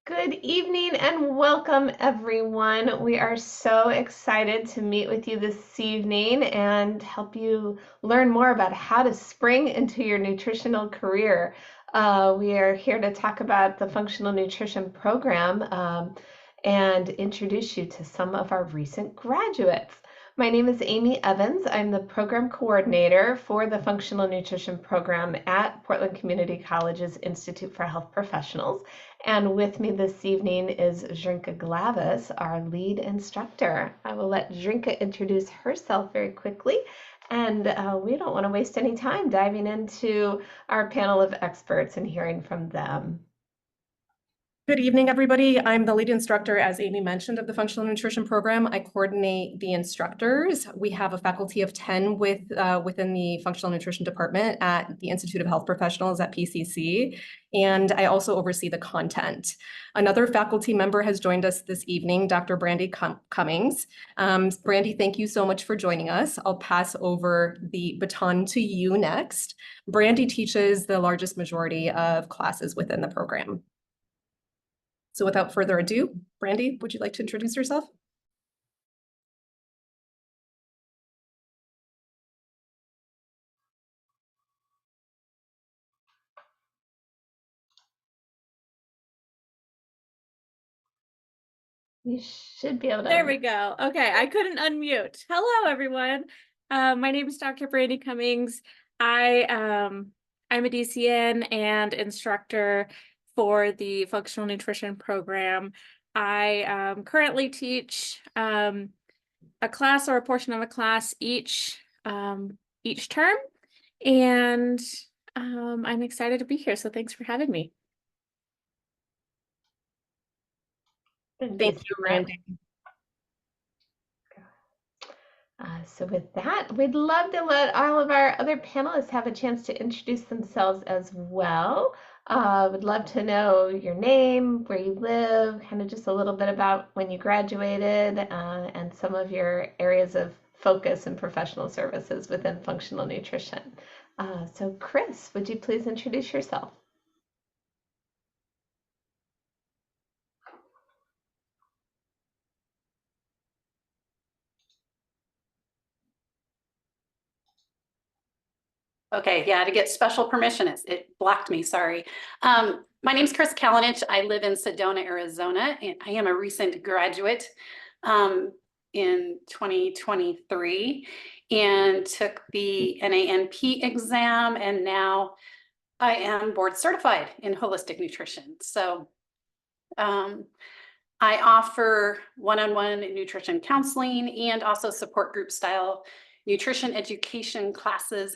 Good evening and welcome, everyone. We are so excited to meet with you this evening and help you learn more about how to spring into your nutritional career. We are here to talk about the functional nutrition program and introduce you to some of our recent graduates. My name is Amy Evans. I'm the program coordinator for the functional nutrition program at Portland Community College's Institute for Health Professionals. And with me this evening is Zrinka Glavis, our lead instructor. I will let Zrinka introduce herself very quickly, and we don't want to waste any time diving into our panel of experts and hearing from them. Good evening, everybody. I'm the lead instructor, as Amy mentioned, of the functional nutrition program. I coordinate the instructors. We have a faculty of 10 within the functional nutrition department at the Institute of Health Professionals at PCC, and I also oversee the content. Another faculty member has joined us this evening, Dr. Brandy Cummings. Brandy, thank you so much for joining us. I'll pass over the baton to you next. Brandy teaches the largest majority of classes within the program. So without further ado, Brandy, would you like to introduce yourself? You should be able to. There we go. Okay, I couldn't unmute. Hello, everyone. My name is Dr. Brandy Cummings. I'm a DCN and instructor for the functional nutrition program. I currently teach a class or a portion of a class each term, and I'm excited to be here. So thanks for having me. Thank you, Brandy. So with that, we'd love to let all of our other panelists have a chance to introduce themselves as well. Would love to know your name, where you live, kind of just a little bit about when you graduated, and some of your areas of focus and professional services within functional nutrition. So Chris, would you please introduce yourself? Okay, yeah, to get special permission, it blocked me, sorry. My name's Chris Kalinich. I live in Sedona, Arizona, and I am a recent graduate in 2023 and took the NANP exam, and now I am board certified in holistic nutrition. So I offer one-on-one nutrition counseling and also support group style nutrition education classes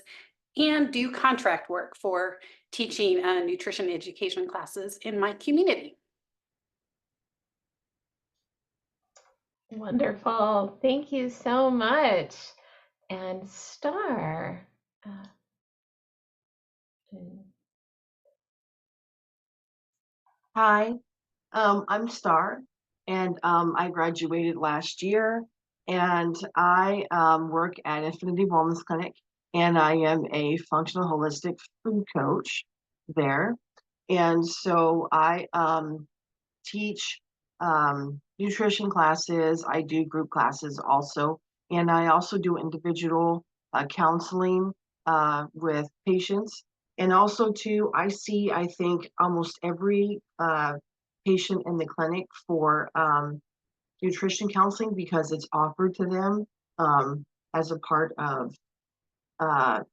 and do contract work for teaching nutrition education classes in my community. Wonderful. Thank you so much. And Star. Hi, I'm Star, and I graduated last year, and I work at Infinity Wellness Clinic, and I am a functional holistic food coach there. And so I teach nutrition classes, I do group classes also, and I also do individual counseling with patients. And also too, I see, I think, almost every patient in the clinic for nutrition counseling because it's offered to them as a part of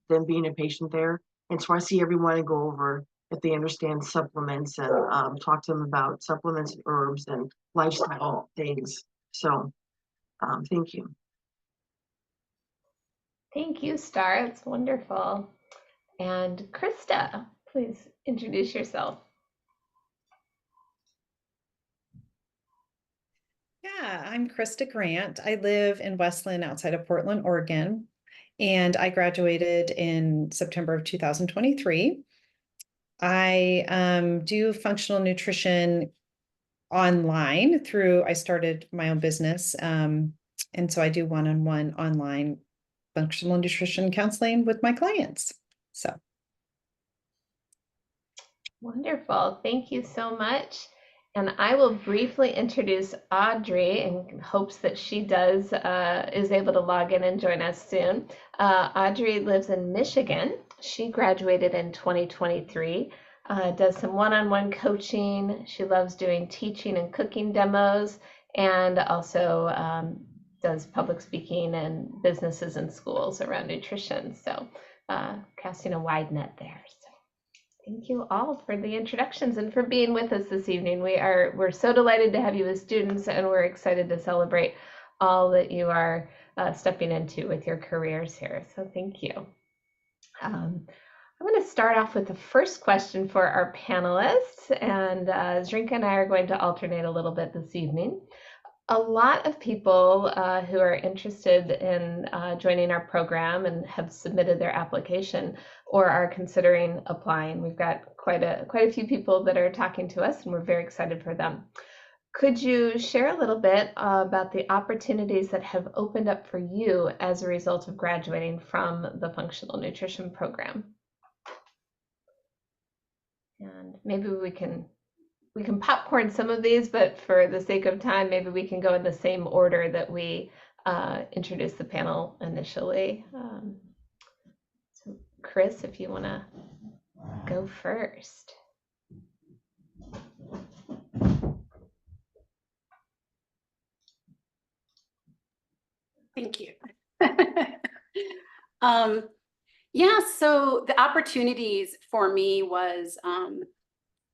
them being a patient there. And so I see everyone and go over if they understand supplements and talk to them about supplements and herbs and lifestyle things. So thank you. Thank you, Star. It's wonderful. And Krista, please introduce yourself. Yeah, I'm Krista Grant. I live in Westland outside of Portland, Oregon, and I graduated in September of 2023. I do functional nutrition online I started my own business. And so I do one-on-one online functional nutrition counseling with my clients. So. Wonderful. Thank you so much. And I will briefly introduce Audrey in hopes that she is able to log in and join us soon. Audrey lives in Michigan. She graduated in 2023, does some one-on-one coaching. She loves doing teaching and cooking demos, and also does public speaking and businesses and schools around nutrition. So casting a wide net there. Thank you all for the introductions and for being with us this evening. We're so delighted to have you as students, and we're excited to celebrate all that you are stepping into with your careers here. So thank you. I'm going to start off with the first question for our panelists, and Zrinka and I are going to alternate a little bit this evening. A lot of people who are interested in joining our program and have submitted their application or are considering applying. We've got quite a few people that are talking to us, and we're very excited for them. Could you share a little bit about the opportunities that have opened up for you as a result of graduating from the functional nutrition program? And maybe we can popcorn some of these, but for the sake of time, maybe we can go in the same order that we introduced the panel initially. So Chris, if you want to go first. Thank you. Yeah, so the opportunities for me was,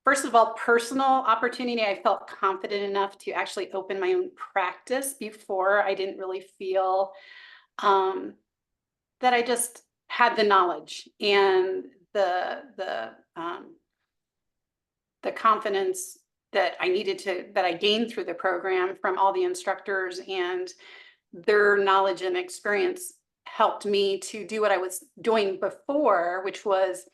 first of all, personal opportunity. I felt confident enough to actually open my own practice. Before, I didn't really feel that I just had the knowledge and the confidence that I that I gained through the program from all the instructors, and their knowledge and experience helped me to do what I was doing before, which was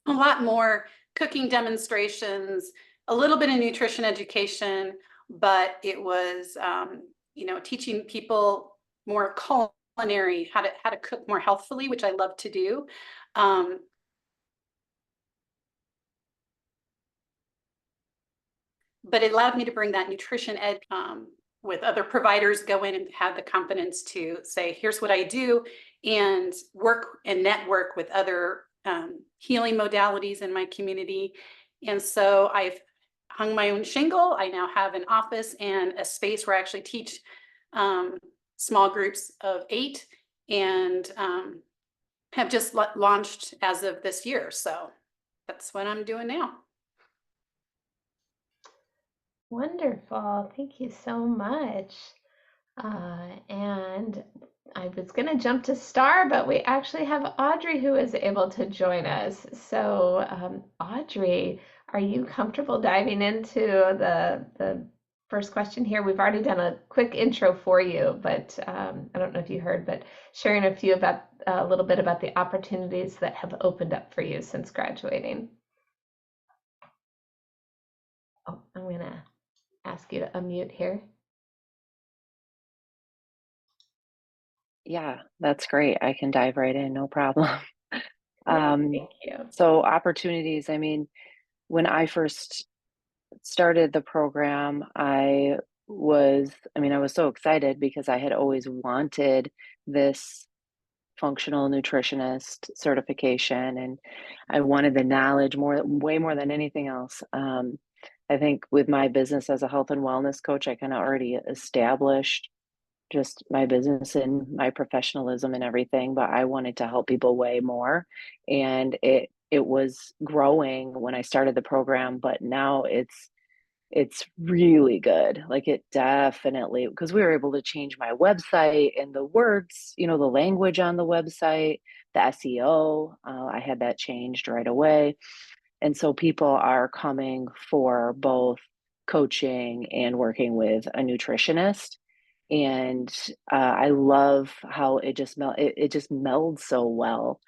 a lot more cooking demonstrations, a little bit of nutrition education, but it was, teaching people more culinary, how to cook more healthfully, which I love to do. But it allowed me to bring that nutrition ed with other providers, go in and have the confidence to say, here's what I do, and work and network with other healing modalities in my community. And so I've hung my own shingle. I now have an office and a space where I actually teach small groups of 8, and have just launched as of this year. So that's what I'm doing now. Wonderful. Thank you so much. And I was going to jump to Star, but we actually have Audrey who is able to join us. So Audrey, are you comfortable diving into the first question here? We've already done a quick intro for you, but I don't know if you heard, but sharing a little bit about the opportunities that have opened up for you since graduating. Oh, I'm going to ask you to unmute here. Yeah, that's great. I can dive right in, no problem. Thank you. So opportunities, I mean, when I first started the program, I was so excited because I had always wanted this functional nutritionist certification, and I wanted the knowledge way more than anything else. I think with my business as a health and wellness coach, I kind of already established just my business and my professionalism and everything, but I wanted to help people way more. And it was growing when I started the program, but now it's really good. Like, it definitely, because we were able to change my website and the words, the language on the website, the SEO, I had that changed right away. And so people are coming for both coaching and working with a nutritionist. And I love how it just melds so well.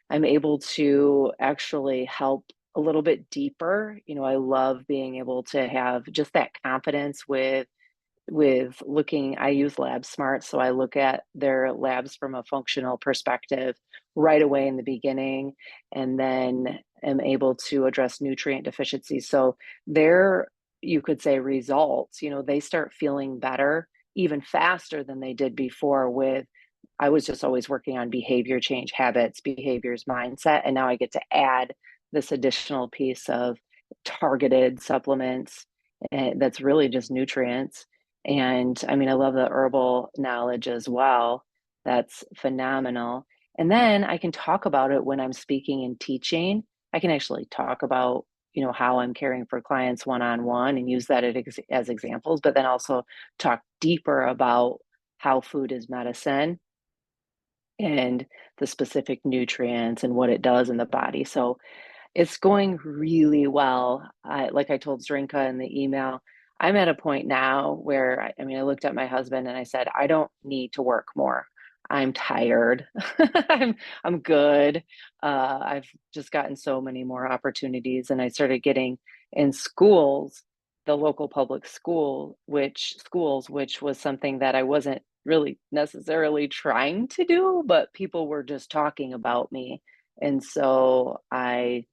I'm able to actually help a little bit deeper. I love being able to have just that confidence with looking. I use Lab Smart, so I look at their labs from a functional perspective right away in the beginning, and then am able to address nutrient deficiencies. So their you could say, results, they start feeling better even faster than they did before with, I was just always working on behavior change, habits, behaviors, mindset. And now I get to add this additional piece of targeted supplements that's really just nutrients. And I mean, I love the herbal knowledge as well. That's phenomenal. And then I can talk about it when I'm speaking and teaching. I can actually talk about, how I'm caring for clients one-on-one and use that as examples, but then also talk deeper about how food is medicine and the specific nutrients and what it does in the body. So it's going really well. Like I told Zrinka in the email, I'm at a point now where I looked at my husband and I said, I don't need to work more. I'm tired. I'm good. I've just gotten so many more opportunities, and I started getting in schools, the local public which was something that I wasn't really necessarily trying to do, but people were just talking about me. And so I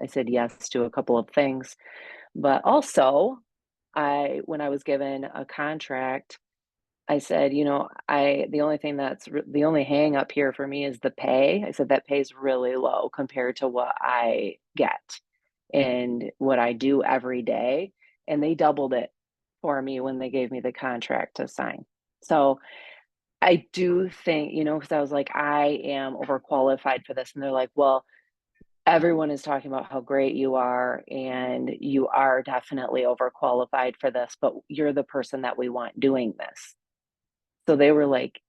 said yes to a couple of things, but also when I was given a contract, I said, the only hang up here for me is the pay. I said that pays really low compared to what I get and what I do every day. And they doubled it for me when they gave me the contract to sign. So I do think, because I was like, I am overqualified for this. And they're like, well, everyone is talking about how great you are, and you are definitely overqualified for this, but you're the person that we want doing this. So they were like,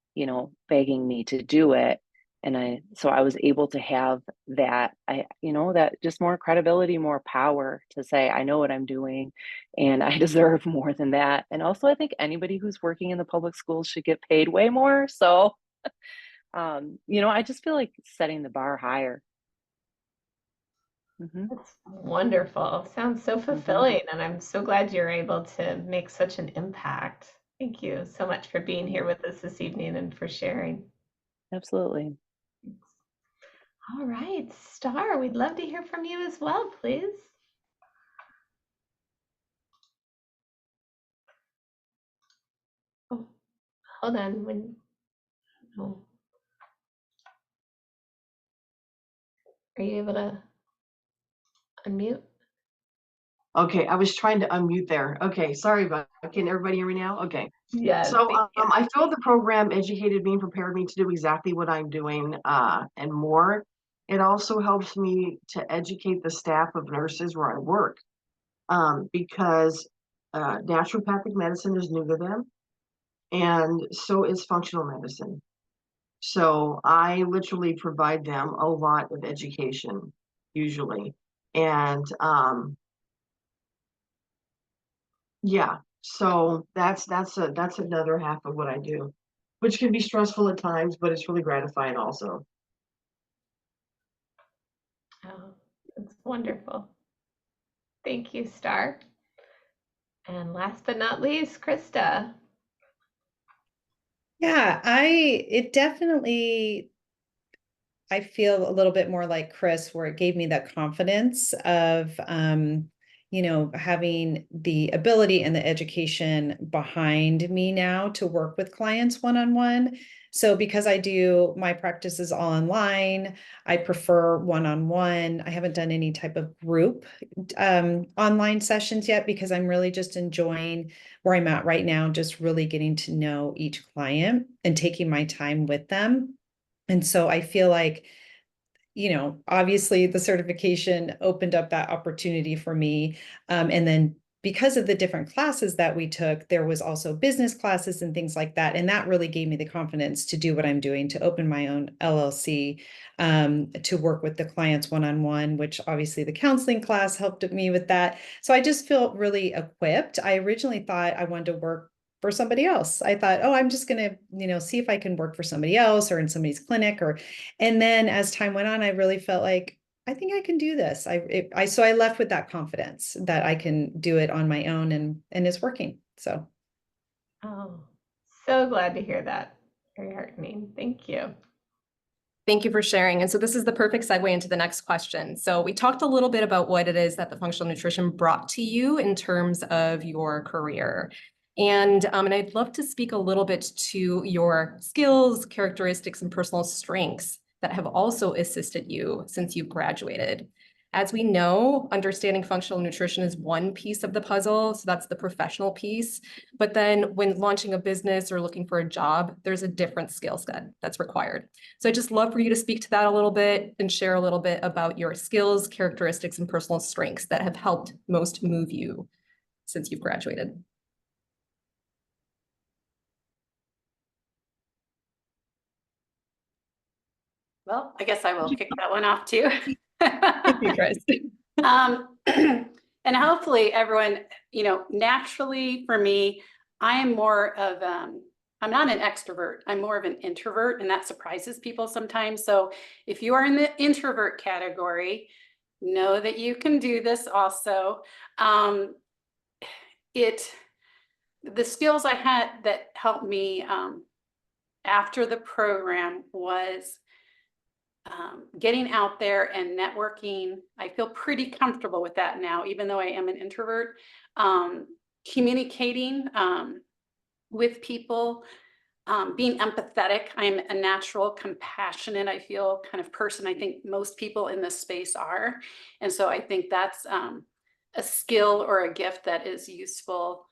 begging me to do it. And so I was able to have that, that just more credibility, more power to say, I know what I'm doing and I deserve more than that. And also I think anybody who's working in the public schools should get paid way more. So, I just feel like setting the bar higher. That's wonderful. Sounds so fulfilling, and I'm so glad you're able to make such an impact. Thank you so much for being here with us this evening and for sharing. Absolutely. All right, Star, we'd love to hear from you as well, please. Oh, hold on. Oh, are you able to unmute? Okay, I was trying to unmute there. Okay, sorry about that. Can everybody hear me now? Okay. Yes, So thank you. I feel the program educated me and prepared me to do exactly what I'm doing and more. It also helps me to educate the staff of nurses where I work because naturopathic medicine is new to them, and so is functional medicine. So I literally provide them a lot of education usually. And yeah, so that's another half of what I do, which can be stressful at times, but it's really gratifying also. Oh, that's wonderful. Thank you, Star. And last but not least, Krista. Yeah, I feel a little bit more like Chris, where it gave me that confidence of, having the ability and the education behind me now to work with clients one-on-one. So because I do my practices all online, I prefer one-on-one. I haven't done any type of group online sessions yet because I'm really just enjoying where I'm at right now, just really getting to know each client and taking my time with them. And so I feel like, obviously the certification opened up that opportunity for me. And then because of the different classes that we took, there was also business classes and things like that. And that really gave me the confidence to do what I'm doing, to open my own LLC, to work with the clients one-on-one, which obviously the counseling class helped me with that. So I just feel really equipped. I originally thought I wanted to work for somebody else. I thought, oh, I'm just going to, see if I can work for somebody else or in somebody's clinic and then as time went on, I really felt like, I think I can do this. So I left with that confidence that I can do it on my own and it's working. So. Oh, so glad to hear that. Very heartening. Thank you. Thank you for sharing. And so this is the perfect segue into the next question. So we talked a little bit about what it is that the functional nutrition brought to you in terms of your career. And I'd love to speak a little bit to your skills, characteristics, and personal strengths that have also assisted you since you've graduated. As we know, understanding functional nutrition is one piece of the puzzle, so that's the professional piece. But then when launching a business or looking for a job, there's a different skill set that's required. So I'd just love for you to speak to that a little bit and share a little bit about your skills, characteristics, and personal strengths that have helped most move you since you've graduated. Well, I guess I will kick that one off too. Thank you, Chris. And hopefully everyone, naturally for me, I am more of, I'm not an extrovert. I'm more of an introvert, and that surprises people sometimes. So if you are in the introvert category, know that you can do this also. The skills I had that helped me after the program was getting out there and networking. I feel pretty comfortable with that now, even though I am an introvert. Communicating with people, being empathetic. I'm a natural, compassionate, I feel, kind of person. I think most people in this space are. And so I think that's a skill or a gift that is useful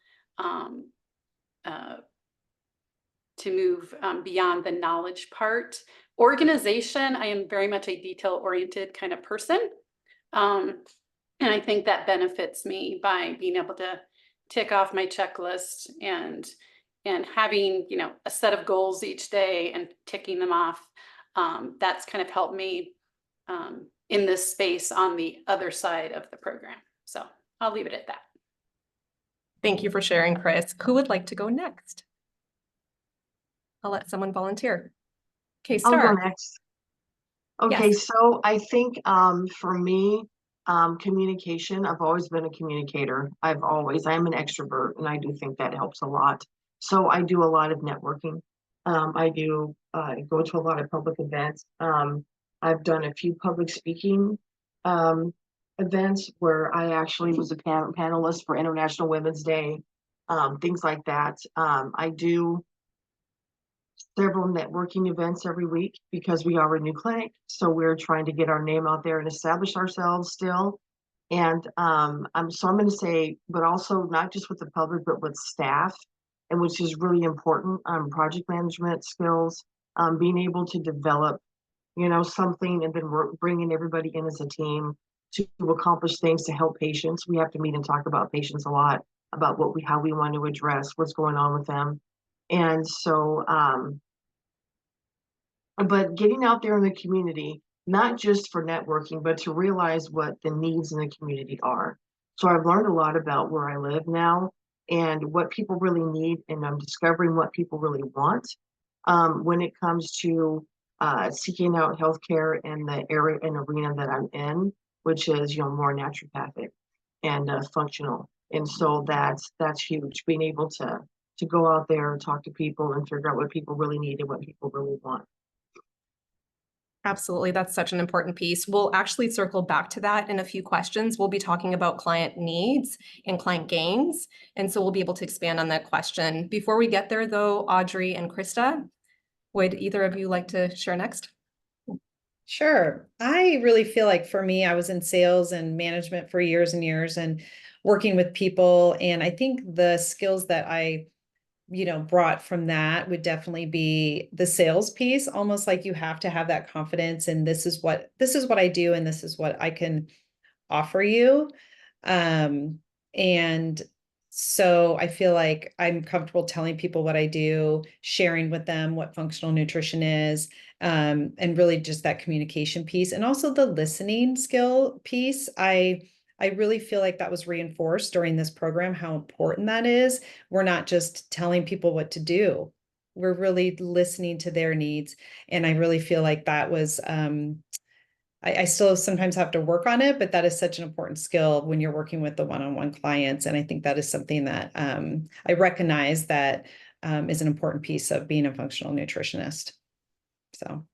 to move beyond the knowledge part. Organization, I am very much a detail-oriented kind of person. And I think that benefits me by being able to tick off my checklist and having, a set of goals each day and ticking them off. That's kind of helped me in this space on the other side of the program. So I'll leave it at that. Thank you for sharing, Chris. Who would like to go next? I'll let someone volunteer. Okay, I'll go Star. next. Okay, Yes. so I think for me, communication, I've always been a communicator. I'm an extrovert, and I do think that helps a lot. So I do a lot of networking. I go to a lot of public events. I've done a few public speaking events where I actually was a panelist for International Women's Day, things like that. I do several networking events every week because we are a new clinic. So we're trying to get our name out there and establish ourselves still. And I'm going to say, but also not just with the public, but with staff, and which is really important, project management skills, being able to develop, something, and then we're bringing everybody in as a team to accomplish things to help patients. We have to meet and talk about patients a lot, about how we want to address what's going on with them. And so, but getting out there in the community, not just for networking, but to realize what the needs in the community are. So I've learned a lot about where I live now and what people really need, and I'm discovering what people really want when it comes to seeking out healthcare in the area and arena that I'm in, which is more naturopathic and functional. And so that's huge, being able to go out there and talk to people and figure out what people really need and what people really want. Absolutely. That's such an important piece. We'll actually circle back to that in a few questions. We'll be talking about client needs and client gains. And so we'll be able to expand on that question. Before we get there though, Audrey and Krista, would either of you like to share next? Sure. I really feel like for me, I was in sales and management for years and years and working with people. And I think the skills that I brought from that would definitely be the sales piece, almost like you have to have that confidence. And this is what I do, and this is what I can offer you. And so I feel like I'm comfortable telling people what I do, sharing with them what functional nutrition is, and really just that communication piece, and also the listening skill piece. I really feel like that was reinforced during this program, how important that is. We're not just telling people what to do. We're really listening to their needs. And I really feel like that was, I still sometimes have to work on it, but that is such an important skill when you're working with the one-on-one clients. And I think that is something that I recognize that is an important piece of being a functional nutritionist. So.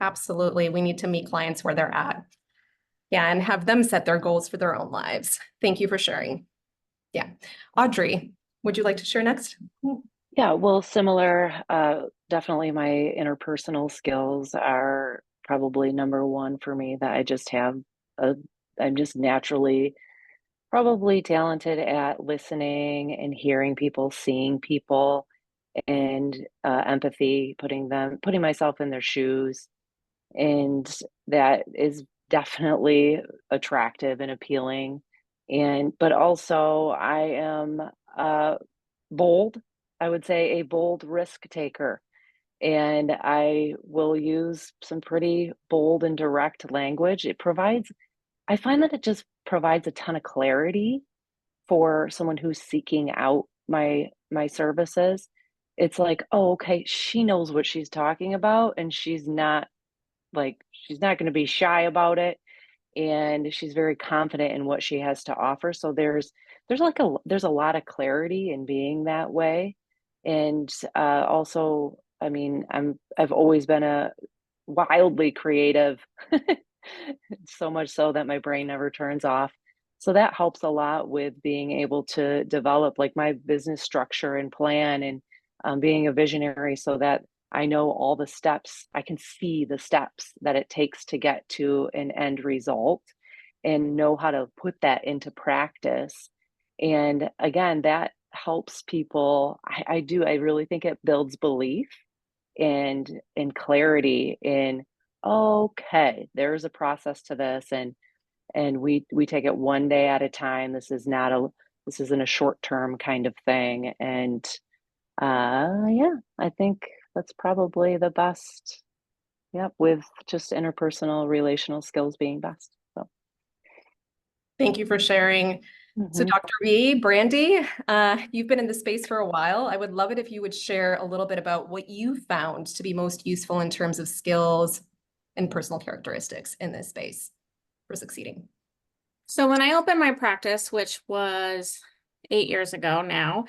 Absolutely. We need to meet clients where they're at. Yeah, and have them set their goals for their own lives. Thank you for sharing. Yeah. Audrey, would you like to share next? Yeah, well, similar. Definitely my interpersonal skills are probably number one for me, that I just have I'm just naturally probably talented at listening and hearing people, seeing people, and empathy, putting myself in their shoes. And that is definitely attractive and appealing. But also I am bold. I would say a bold risk taker. And I will use some pretty bold and direct language. I find that it just provides a ton of clarity for someone who's seeking out my services. It's like, oh, okay, she knows what she's talking about, and she's not going to be shy about it, and she's very confident in what she has to offer. So there's a lot of clarity in being that way. And also, I mean, I've always been a wildly creative, so much so that my brain never turns off. So that helps a lot with being able to develop like my business structure and plan, and being a visionary, so that I know all the steps. I can see the steps that it takes to get to an end result and know how to put that into practice. And again, that helps people. I really think it builds belief and clarity in, okay, there's a process to this, and we take it one day at a time. This isn't a short-term kind of thing. And yeah, I think that's probably the best. Yep, with just interpersonal relational skills being best. So Thank you for sharing. So Dr. B, Brandy, you've been in the space for a while. I would love it if you would share a little bit about what you found to be most useful in terms of skills and personal characteristics in this space for succeeding. So when I opened my practice, which was 8 years ago now,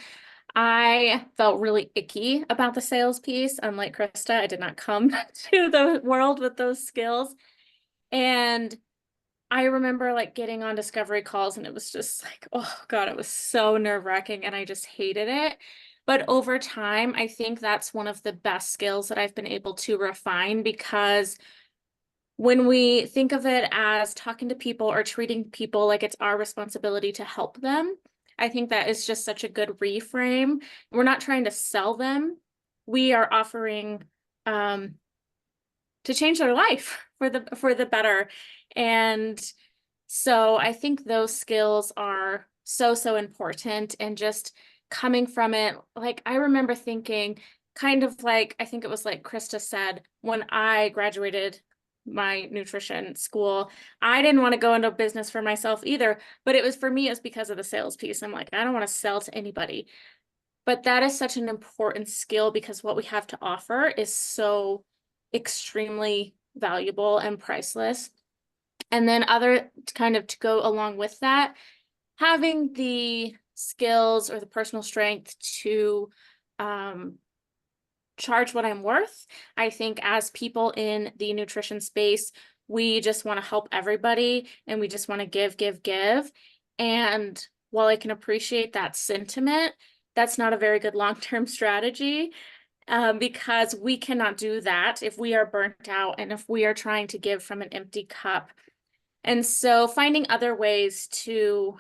I felt really icky about the sales piece. Unlike Krista, I did not come to the world with those skills. And I remember like getting on discovery calls, and it was just like, oh God, it was so nerve-wracking, and I just hated it. But over time, I think that's one of the best skills that I've been able to refine, because when we think of it as talking to people or treating people like it's our responsibility to help them, I think that is just such a good reframe. We're not trying to sell them. We are offering to change their life for the better. And so I think those skills are so important. And just coming from it, like I remember thinking, kind of like, I think it was like Krista said, when I graduated my nutrition school, I didn't want to go into business for myself either, but it was because of the sales piece. I'm like, I don't want to sell to anybody. But that is such an important skill, because what we have to offer is so extremely valuable and priceless. And then other kind of to go along with that, having the skills or the personal strength to charge what I'm worth. I think as people in the nutrition space, we just want to help everybody, and we just want to give. And while I can appreciate that sentiment, that's not a very good long-term strategy, because we cannot do that if we are burnt out and if we are trying to give from an empty cup. And so finding other ways to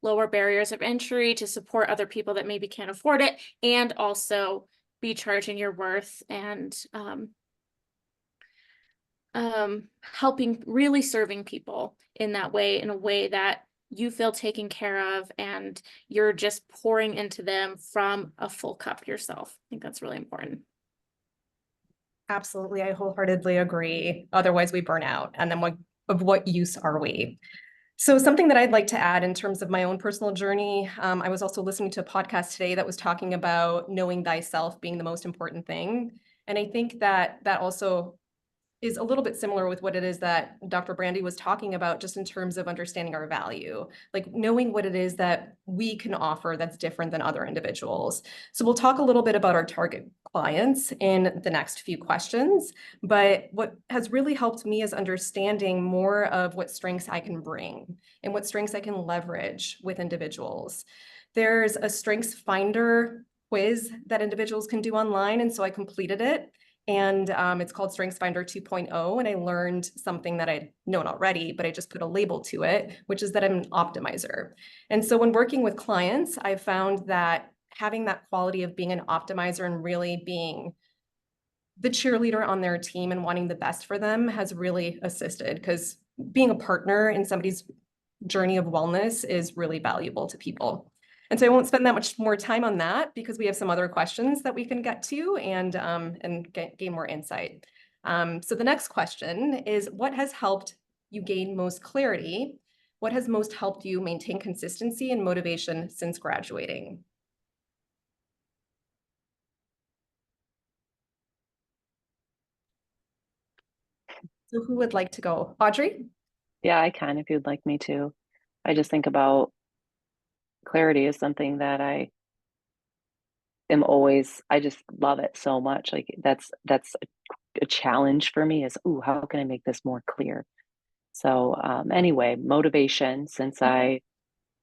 lower barriers of entry, to support other people that maybe can't afford it, and also be charging your worth, and helping, really serving people in that way, in a way that you feel taken care of and you're just pouring into them from a full cup yourself. I think that's really important. Absolutely. I wholeheartedly agree. Otherwise we burn out. And then what use are we? So something that I'd like to add in terms of my own personal journey, I was also listening to a podcast today that was talking about knowing thyself being the most important thing. And I think that also is a little bit similar with what it is that Dr. Brandy was talking about, just in terms of understanding our value, like knowing what it is that we can offer that's different than other individuals. So we'll talk a little bit about our target clients in the next few questions, but what has really helped me is understanding more of what strengths I can bring and what strengths I can leverage with individuals. There's a strengths finder quiz that individuals can do online, and so I completed it. And it's called Strengths Finder 2.0, and I learned something that I'd known already, but I just put a label to it, which is that I'm an optimizer. And so when working with clients, I found that having that quality of being an optimizer and really being the cheerleader on their team and wanting the best for them has really assisted, because being a partner in somebody's journey of wellness is really valuable to people. And so I won't spend that much more time on that because we have some other questions that we can get to and gain more insight. So the next question is, what has helped you gain most clarity? What has most helped you maintain consistency and motivation since graduating? So who would like to go? Audrey? Yeah, I can if you'd like me to. I just think about clarity is something that I just love it so much. Like that's a challenge for me is, ooh, how can I make this more clear? So anyway, motivation since I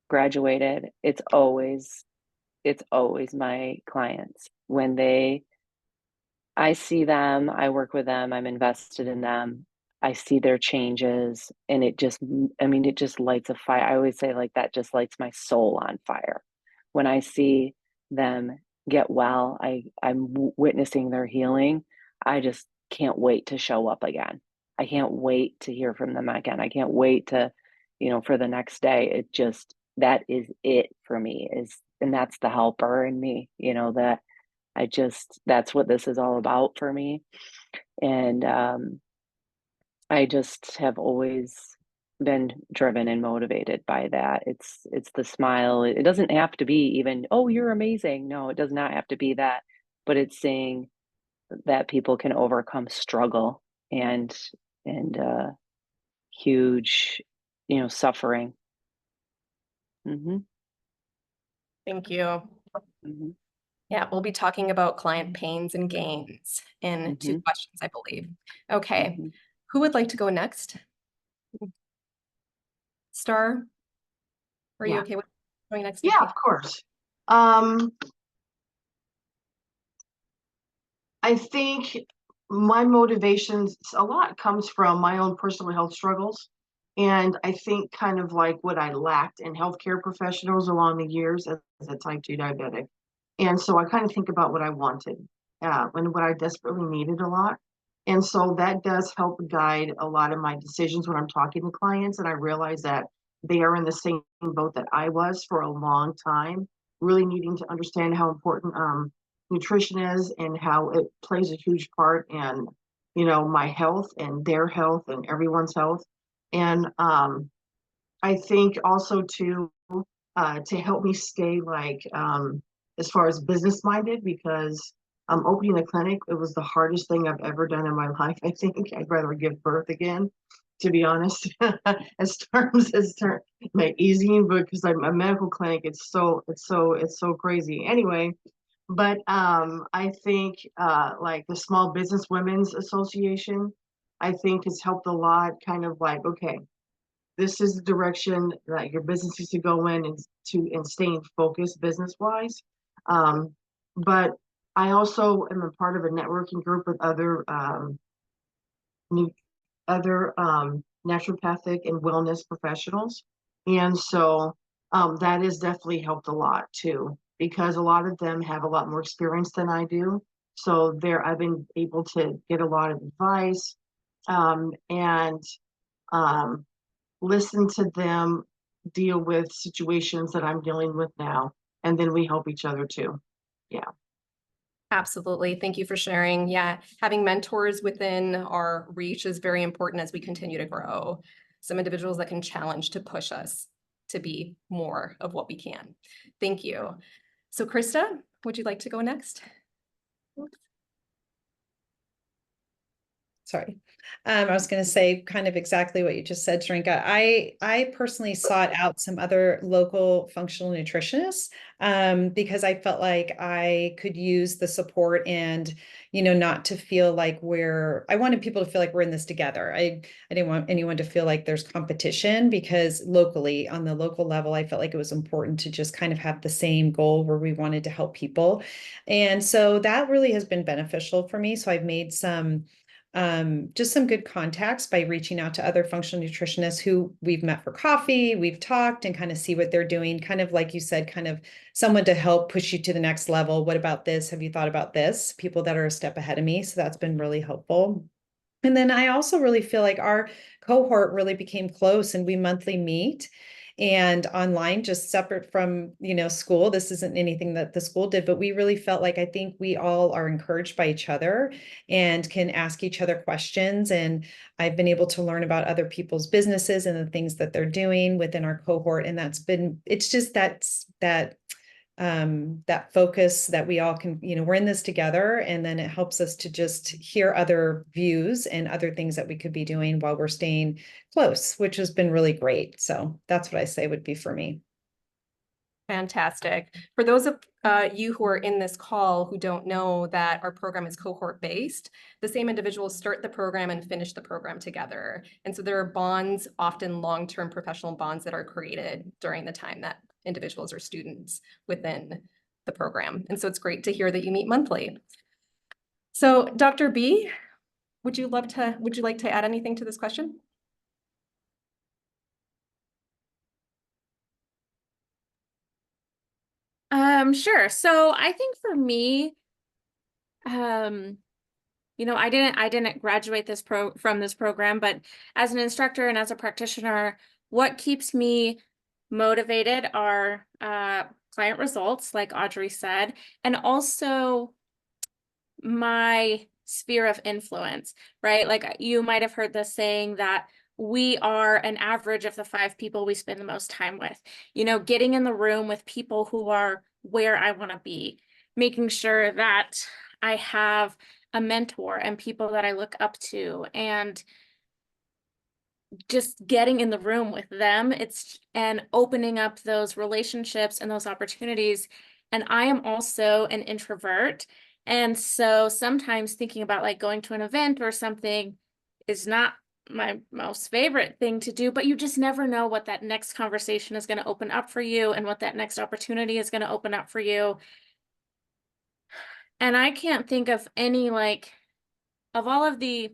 graduated, it's always my clients. I see them, I work with them, I'm invested in them. I see their changes and it just lights a fire. I always say like that just lights my soul on fire. When I see them get well, I'm witnessing their healing. I just can't wait to show up again. I can't wait to hear from them again. I can't wait to, for the next day. That is it for me and that's the helper in me, that that's what this is all about for me. And I just have always been driven and motivated by that. It's the smile. It doesn't have to be even, oh, you're amazing. No, it does not have to be that, but it's saying that people can overcome struggle and huge, suffering. Thank you. Yeah, we'll be talking about client pains and gains in 2 questions, I believe. Okay, who would like to go next? Star, are you okay with going next? Yeah, of course. I think my motivations, a lot comes from my own personal health struggles. And I think kind of like what I lacked in healthcare professionals along the years as a type 2 diabetic. And so I kind of think about what I wanted and what I desperately needed a lot. And so that does help guide a lot of my decisions when I'm talking to clients. And I realize that they are in the same boat that I was for a long time, really needing to understand how important nutrition is and how it plays a huge part in, my health and their health and everyone's health. And I think also to help me stay like as far as business minded, because opening a clinic, it was the hardest thing I've ever done in my life. I think I'd rather give birth again, to be honest. as terms my easy, because I'm a medical clinic, it's so crazy. Anyway, but I think like the Small Business Women's Association, I think has helped a lot, kind of like, okay, this is the direction that your business needs to go in and staying focused business wise. But I also am a part of a networking group with other naturopathic and wellness professionals. And so that has definitely helped a lot too, because a lot of them have a lot more experience than I do. So I've been able to get a lot of advice and listen to them deal with situations that I'm dealing with now. And then we help each other too. Yeah. Absolutely. Thank you for sharing. Yeah, having mentors within our reach is very important as we continue to grow. Some individuals that can challenge to push us to be more of what we can. Thank you. So Krista, would you like to go next? sorry. I was going to say kind of exactly what you just said, Shrinka. I personally sought out some other local functional nutritionists because I felt like I could use the support and, not to feel like I wanted people to feel like we're in this together. I didn't want anyone to feel like there's competition, because locally, on the local level, I felt like it was important to just kind of have the same goal where we wanted to help people. And so that really has been beneficial for me. So I've made just some good contacts by reaching out to other functional nutritionists who we've met for coffee, we've talked, and kind of see what they're doing. Kind of like you said, kind of someone to help push you to the next level. What about this? Have you thought about this? People that are a step ahead of me. So that's been really helpful. And then I also really feel like our cohort really became close, and we monthly meet and online, just separate from, school. This isn't anything that the school did, but we really felt like, I think we all are encouraged by each other and can ask each other questions. And I've been able to learn about other people's businesses and the things that they're doing within our cohort. And it's just that focus that we all can, we're in this together, and then it helps us to just hear other views and other things that we could be doing while we're staying close, which has been really great. So that's what I say would be for me. Fantastic. For those of you who are in this call who don't know that our program is cohort-based, the same individuals start the program and finish the program together. And so there are bonds, often long-term professional bonds, that are created during the time that individuals or students within the program. And so it's great to hear that you meet monthly. So Dr. B, would you like to add anything to this question? Sure. So I think for me, I didn't graduate from this program, but as an instructor and as a practitioner, what keeps me motivated are client results, like Audrey said, and also my sphere of influence, right? Like you might have heard the saying that we are an average of the 5 people we spend the most time with, getting in the room with people who are where I want to be, making sure that I have a mentor and people that I look up to, and just getting in the room with them, and opening up those relationships and those opportunities. And I am also an introvert. And so sometimes thinking about like going to an event or something is not my most favorite thing to do, but you just never know what that next conversation is going to open up for you and what that next opportunity is going to open up for you. And I can't think of any, of all of the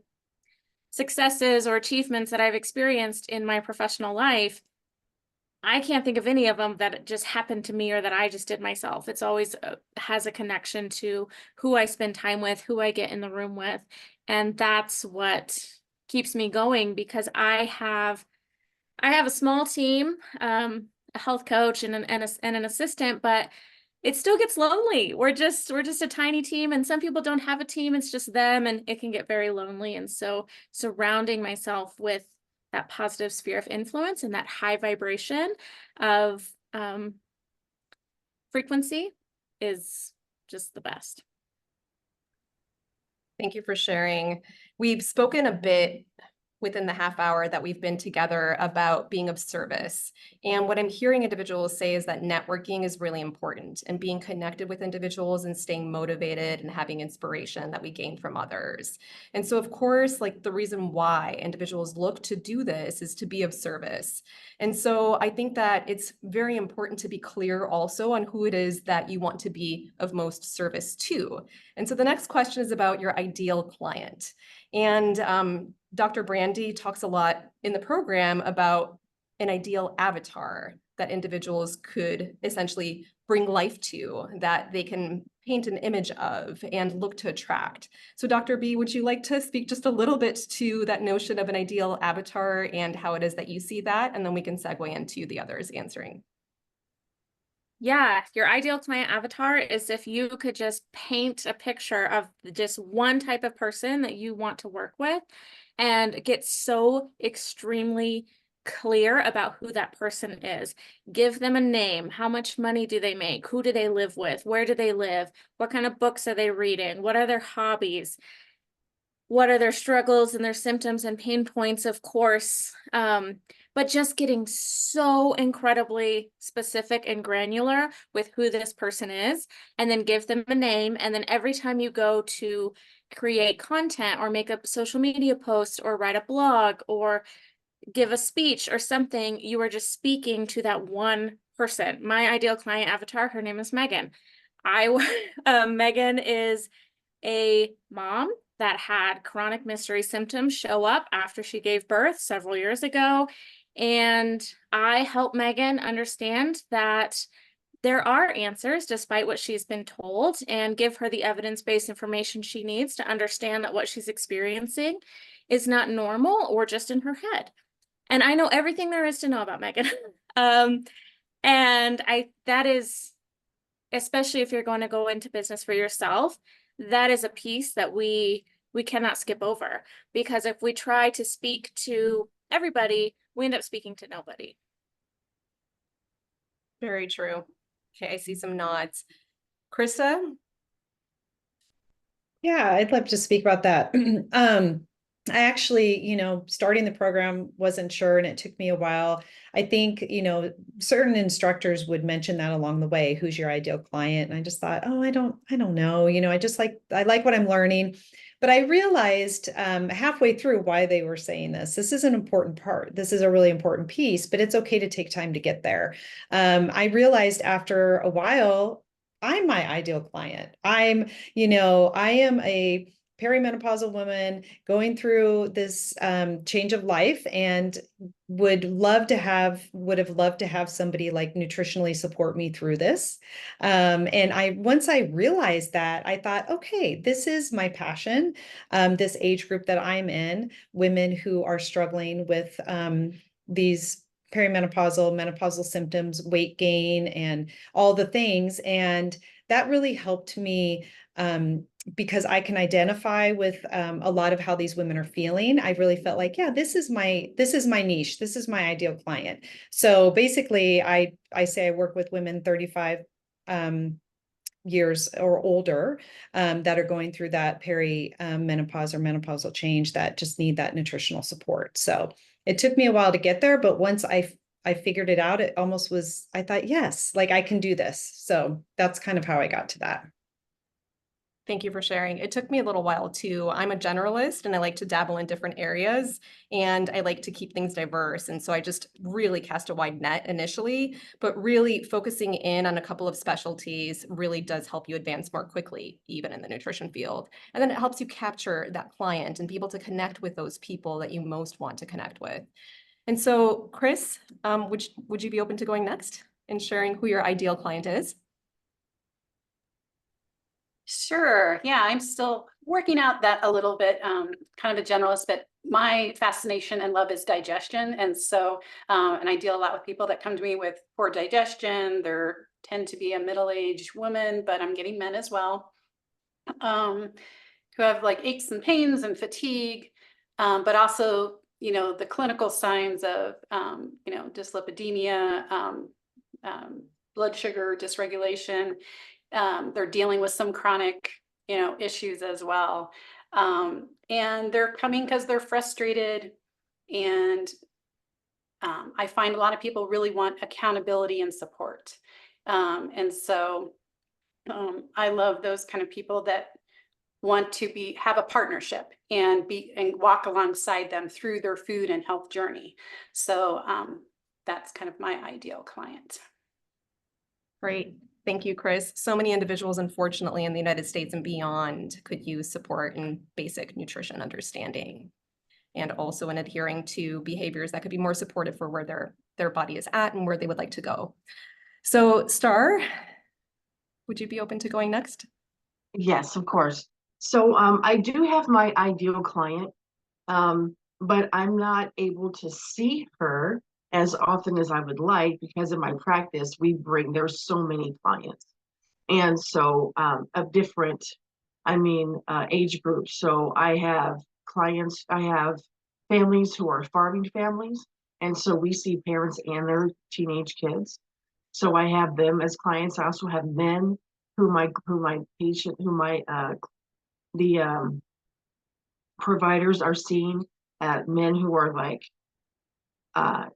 successes or achievements that I've experienced in my professional life, I can't think of any of them that just happened to me or that I just did myself. It's always has a connection to who I spend time with, who I get in the room with. And that's what keeps me going, because I have a small team, a health coach and an assistant, but it still gets lonely. We're just a tiny team, and some people don't have a team. It's just them, and it can get very lonely. And so surrounding myself with that positive sphere of influence and that high vibration of frequency is just the best. Thank you for sharing. We've spoken a bit within the half hour that we've been together about being of service. And what I'm hearing individuals say is that networking is really important, and being connected with individuals and staying motivated and having inspiration that we gain from others. And so, of course, like the reason why individuals look to do this is to be of service. And so I think that it's very important to be clear also on who it is that you want to be of most service to. And so the next question is about your ideal client. And Dr. Brandy talks a lot in the program about an ideal avatar that individuals could essentially bring life to, that they can paint an image of and look to attract. So Dr. B, would you like to speak just a little bit to that notion of an ideal avatar and how it is that you see that? And then we can segue into the others answering. Yeah, your ideal client avatar is if you could just paint a picture of just one type of person that you want to work with and get so extremely clear about who that person is. Give them a name. How much money do they make? Who do they live with? Where do they live? What kind of books are they reading? What are their hobbies? what are their struggles and their symptoms and pain points, of course. But just getting so incredibly specific and granular with who this person is, and then give them a name. And then every time you go to create content or make a social media post or write a blog or give a speech or something, you are just speaking to that one person. My ideal client avatar, her name is Megan. Megan is a mom that had chronic mystery symptoms show up after she gave birth several years ago. And I help Megan understand that there are answers despite what she's been told, and give her the evidence-based information she needs to understand that what she's experiencing is not normal or just in her head. And I know everything there is to know about Megan. And that is, especially if you're going to go into business for yourself, that is a piece that we cannot skip over, because if we try to speak to everybody, we end up speaking to nobody. Very true. Okay, I see some nods. Krista? Yeah, I'd love to speak about that. I actually, starting the program wasn't sure, and it took me a while. I think, certain instructors would mention that along the way, who's your ideal client? And I just thought, oh, I don't know. I like what I'm learning. But I realized halfway through why they were saying this. This is an important part. This is a really important piece, but it's okay to take time to get there. I realized after a while, I'm my ideal client. I am a perimenopausal woman going through this change of life, and would have loved to have somebody like nutritionally support me through this. And once I realized that, I thought, okay, this is my passion. This age group that I'm in, women who are struggling with these perimenopausal, menopausal symptoms, weight gain, and all the things. And that really helped me because I can identify with a lot of how these women are feeling. I really felt like, yeah, this is my niche. This is my ideal client. So basically, I say I work with women 35 years or older that are going through that menopause or menopausal change, that just need that nutritional support. So it took me a while to get there, but once I figured it out, it almost was, I thought, yes, like I can do this. So that's kind of how I got to that. Thank you for sharing. It took me a little while too. I'm a generalist and I like to dabble in different areas, and I like to keep things diverse. And so I just really cast a wide net initially, but really focusing in on a couple of specialties really does help you advance more quickly, even in the nutrition field. And then it helps you capture that client and be able to connect with those people that you most want to connect with. And so, Chris, would you be open to going next and sharing who your ideal client is? Sure. Yeah, I'm still working out that a little bit, kind of a generalist, but my fascination and love is digestion. And so, and I deal a lot with people that come to me with poor digestion. They tend to be a middle-aged woman, but I'm getting men as well, who have like aches and pains and fatigue, but also, the clinical signs of, dyslipidemia, blood sugar dysregulation. They're dealing with some chronic, issues as well. And they're coming because they're frustrated. And I find a lot of people really want accountability and support. And so I love those kind of people that want to have a partnership and walk alongside them through their food and health journey. So that's kind of my ideal client. Great. Thank you, Chris. So many individuals, unfortunately, in the United States and beyond could use support in basic nutrition understanding, and also in adhering to behaviors that could be more supportive for where their body is at and where they would like to go. So, Star, would you be open to going next? Yes, of course. So I do have my ideal client, but I'm not able to see her as often as I would like, because in my practice, there's so many clients. And so of different, age groups. So I have families who are farming families. And so we see parents and their teenage kids. So I have them as clients. I also have men providers are seeing men who are like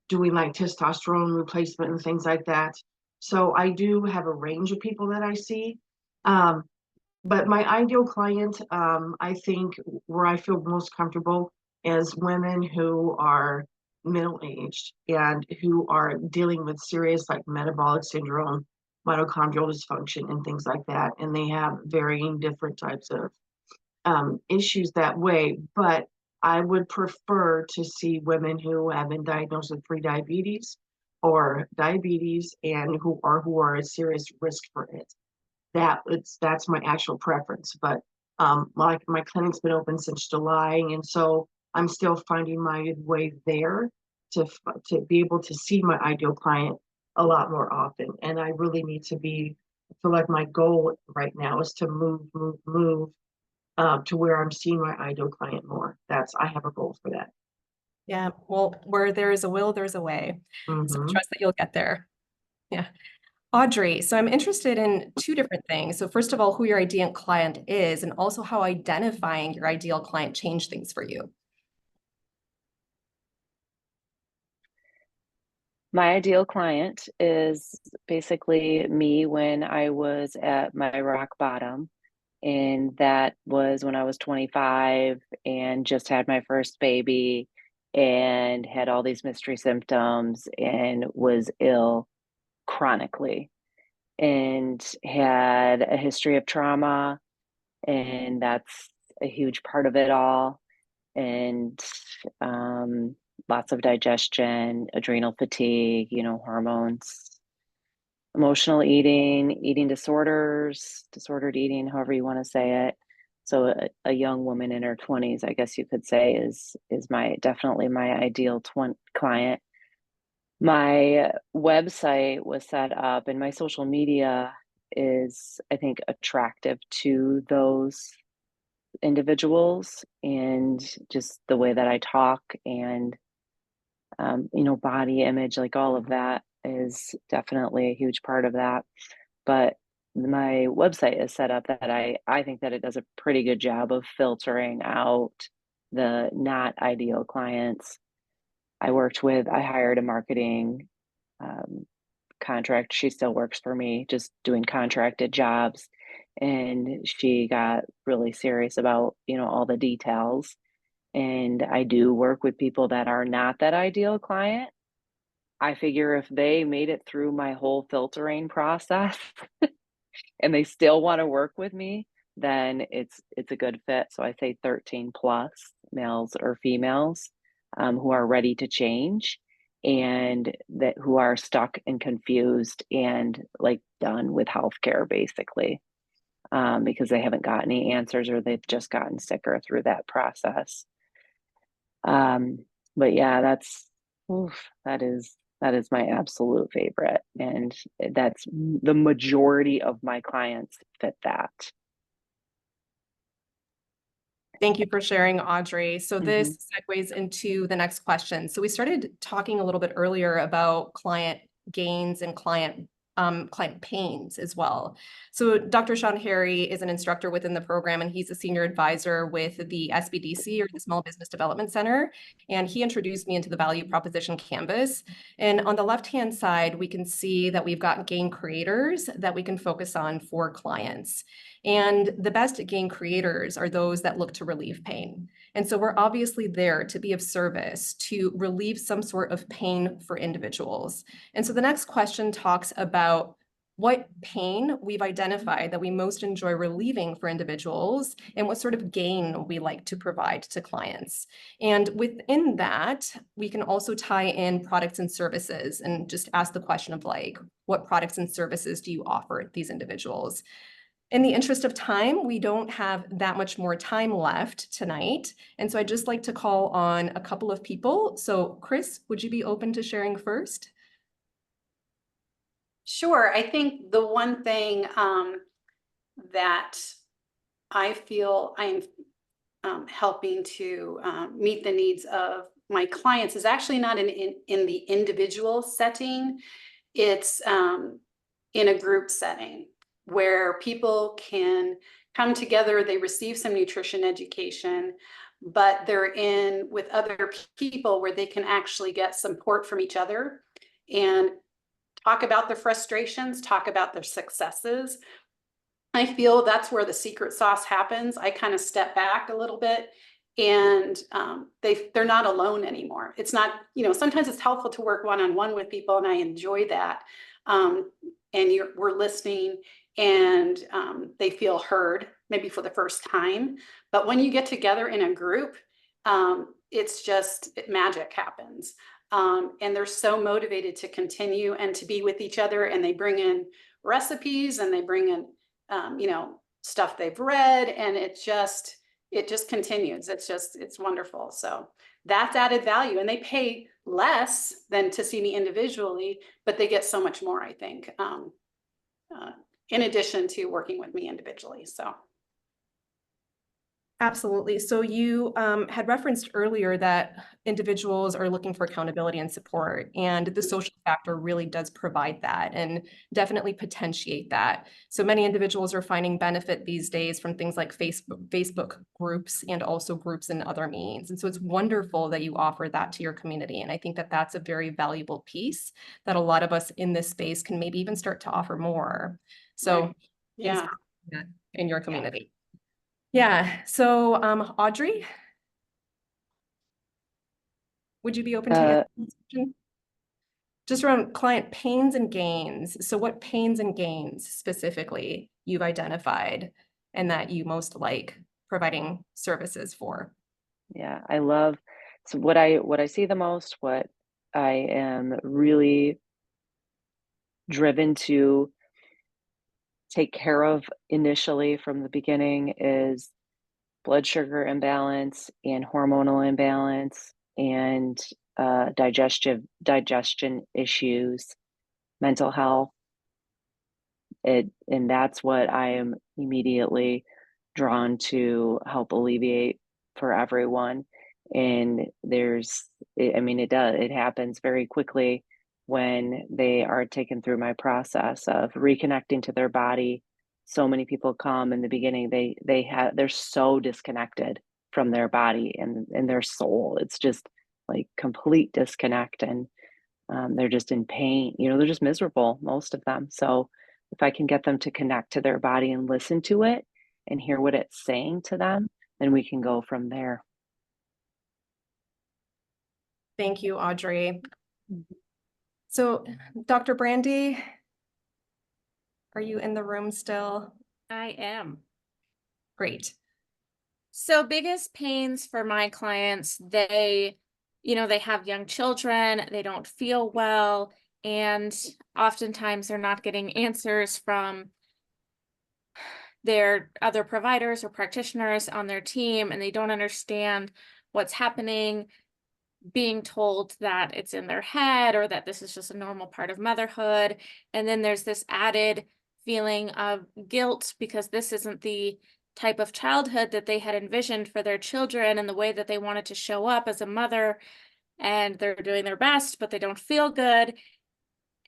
doing like testosterone replacement and things like that. So I do have a range of people that I see. But my ideal client, I think where I feel most comfortable is women who are middle-aged and who are dealing with serious like metabolic syndrome, mitochondrial dysfunction and things like that. And they have varying different types of issues that way. But I would prefer to see women who have been diagnosed with pre-diabetes or diabetes and who are at serious risk for it. That's my actual preference. But like my clinic's been open since July, and so I'm still finding my way there to be able to see my ideal client a lot more often. And I really need to I feel like my goal right now is to move to where I'm seeing my ideal client more. I have a goal for that. Yeah, well, where there is a will, there's a way. So I trust that you'll get there. Yeah. Audrey, so I'm interested in two different things. So first of all, who your ideal client is, and also how identifying your ideal client changed things for you. My ideal client is basically me when I was at my rock bottom. And that was when I was 25 and just had my first baby and had all these mystery symptoms and was ill chronically and had a history of trauma. And that's a huge part of it all. And lots of digestion, adrenal fatigue, hormones, emotional eating, eating disorders, disordered eating, however you want to say it. So a young woman in her 20s, I guess you could say, is definitely my ideal client. My website was set up, and my social media is, I think, attractive to those individuals, and just the way that I talk and body image, like all of that is definitely a huge part of that. But my website is set up that I think that it does a pretty good job of filtering out the not ideal clients. I hired a marketing contract. She still works for me, just doing contracted jobs. And she got really serious about, all the details. And I do work with people that are not that ideal client. I figure if they made it through my whole filtering process and they still want to work with me, then it's a good fit. So I say 13 plus males or females who are ready to change and that who are stuck and confused and like done with healthcare basically because they haven't got any answers or they've just gotten sicker through that process. But yeah, that is my absolute favorite. And that's the majority of my clients fit that. Thank you for sharing, Audrey. So this segues into the next question. So we started talking a little bit earlier about client gains and client pains as well. So Dr. Sean Harry is an instructor within the program, and he's a senior advisor with the SBDC, or the Small Business Development Center. And he introduced me into the value proposition canvas. And on the left-hand side, we can see that we've got gain creators that we can focus on for clients. And the best gain creators are those that look to relieve pain. And so we're obviously there to be of service, to relieve some sort of pain for individuals. And so the next question talks about what pain we've identified that we most enjoy relieving for individuals and what sort of gain we like to provide to clients. And within that, we can also tie in products and services and just ask the question of like, what products and services do you offer these individuals? In the interest of time, we don't have that much more time left tonight. And so I'd just like to call on a couple of people. So Chris, would you be open to sharing first? Sure. I think the one thing that I feel I'm helping to meet the needs of my clients is actually not in the individual setting. It's in a group setting where people can come together, they receive some nutrition education, but they're in with other people where they can actually get support from each other and talk about their frustrations, talk about their successes. I feel that's where the secret sauce happens. I kind of step back a little bit, and they're not alone anymore. It's not, sometimes it's helpful to work one-on-one with people, and I enjoy that. And we're listening, and they feel heard, maybe for the first time. But when you get together in a group, it's just magic happens. And they're so motivated to continue and to be with each other, and they bring in recipes, and they bring in stuff they've read, and it just continues. It's wonderful. So that's added value, and they pay less than to see me individually, but they get so much more, I think, in addition to working with me individually. So. Absolutely. So you had referenced earlier that individuals are looking for accountability and support, and the social factor really does provide that and definitely potentiate that. So many individuals are finding benefit these days from things like Facebook groups and also groups in other means. And so it's wonderful that you offer that to your community. And I think that that's a very valuable piece that a lot of us in this space can maybe even start to offer more. So Right. Yeah, in your community. Yeah. So, Audrey, would you be open to answering this question? Just around client pains and gains. So what pains and gains specifically you've identified and that you most like providing services for? Yeah, I love, so what I see the most, what I am really driven to take care of initially from the beginning is blood sugar imbalance and hormonal imbalance and digestion issues, mental health. And that's what I am immediately drawn to help alleviate for everyone. And it happens very quickly when they are taken through my process of reconnecting to their body. So many people come in the beginning, they're so disconnected from their body and their soul. It's just like complete disconnect, and they're just in pain. They're just miserable, most of them. So if I can get them to connect to their body and listen to it and hear what it's saying to them, then we can go from there. Thank you, Audrey. So, Dr. Brandy, are you in the room still? I am. Great. So biggest pains for my clients, they have young children, they don't feel well, and oftentimes they're not getting answers from their other providers or practitioners on their team, and they don't understand what's happening, being told that it's in their head or that this is just a normal part of motherhood. And then there's this added feeling of guilt because this isn't the type of childhood that they had envisioned for their children and the way that they wanted to show up as a mother, and they're doing their best, but they don't feel good.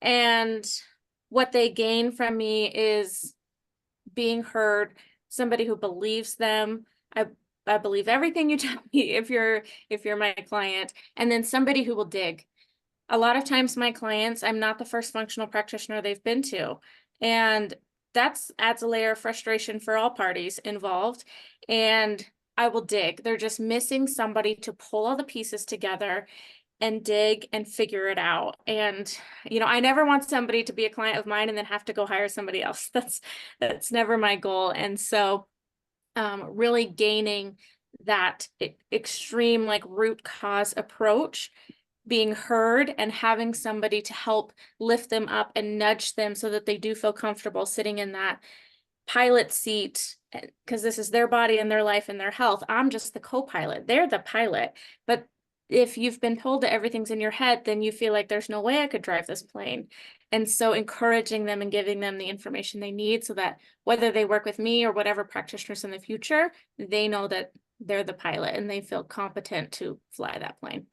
And what they gain from me is being heard, somebody who believes them. I believe everything you tell me if you're my client, and then somebody who will dig. A lot of times my clients, I'm not the first functional practitioner they've been to, and that adds a layer of frustration for all parties involved. And I will dig. They're just missing somebody to pull all the pieces together and dig and figure it out. And I never want somebody to be a client of mine and then have to go hire somebody else. That's never my goal. And so really gaining that extreme root cause approach, being heard and having somebody to help lift them up and nudge them so that they do feel comfortable sitting in that pilot seat, because this is their body and their life and their health. I'm just the co-pilot. They're the pilot. But if you've been told that everything's in your head, then you feel like there's no way I could drive this plane. And so encouraging them and giving them the information they need so that whether they work with me or whatever practitioners in the future, they know that they're the pilot and they feel competent to fly that plane.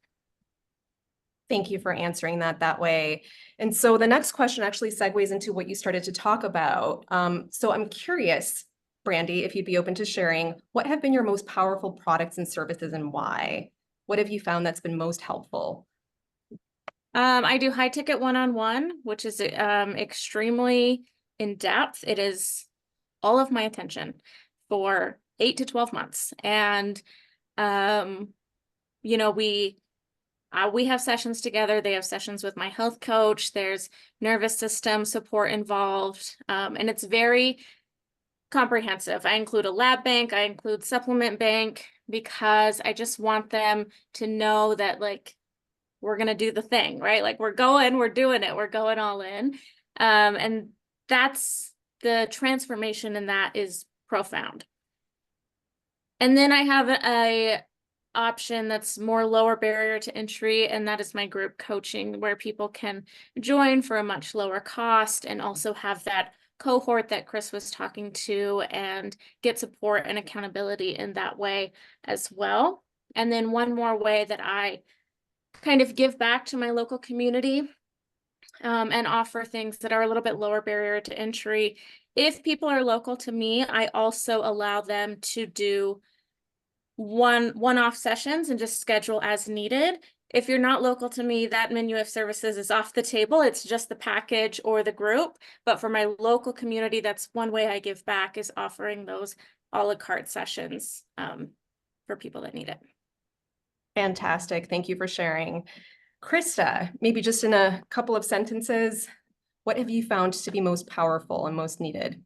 Thank you for answering that way. And so the next question actually segues into what you started to talk about. So I'm curious, Brandy, if you'd be open to sharing, what have been your most powerful products and services and why? What have you found that's been most helpful? I do high ticket one-on-one, which is extremely in depth. It is all of my attention for 8 to 12 months. And you know, we have sessions together. They have sessions with my health coach. There's nervous system support involved. And it's very comprehensive. I include a lab bank. I include supplement bank because I just want them to know that, like, we're going to do the thing, right? Like, we're doing it. We're going all in. And that's the transformation, and that is profound. And then I have a option that's more lower barrier to entry, and that is my group coaching, where people can join for a much lower cost and also have that cohort that Chris was talking to and get support and accountability in that way as well. And then one more way that I kind of give back to my local community and offer things that are a little bit lower barrier to entry. If people are local to me, I also allow them to do one-off sessions and just schedule as needed. If you're not local to me, that menu of services is off the table. It's just the package or the group. But for my local community, that's one way I give back, is offering those a la carte sessions for people that need it. Fantastic. Thank you for sharing. Krista, maybe just in a couple of sentences, what have you found to be most powerful and most needed?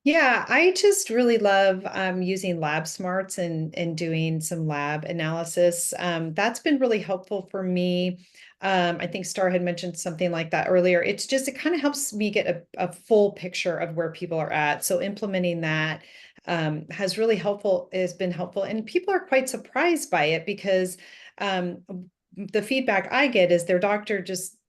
Yeah, I just really love using lab smarts and doing some lab analysis. That's been really helpful for me. I think Star had mentioned something like that earlier. It kind of helps me get a full picture of where people are at. So implementing that has been helpful. And people are quite surprised by it because the feedback I get is their doctor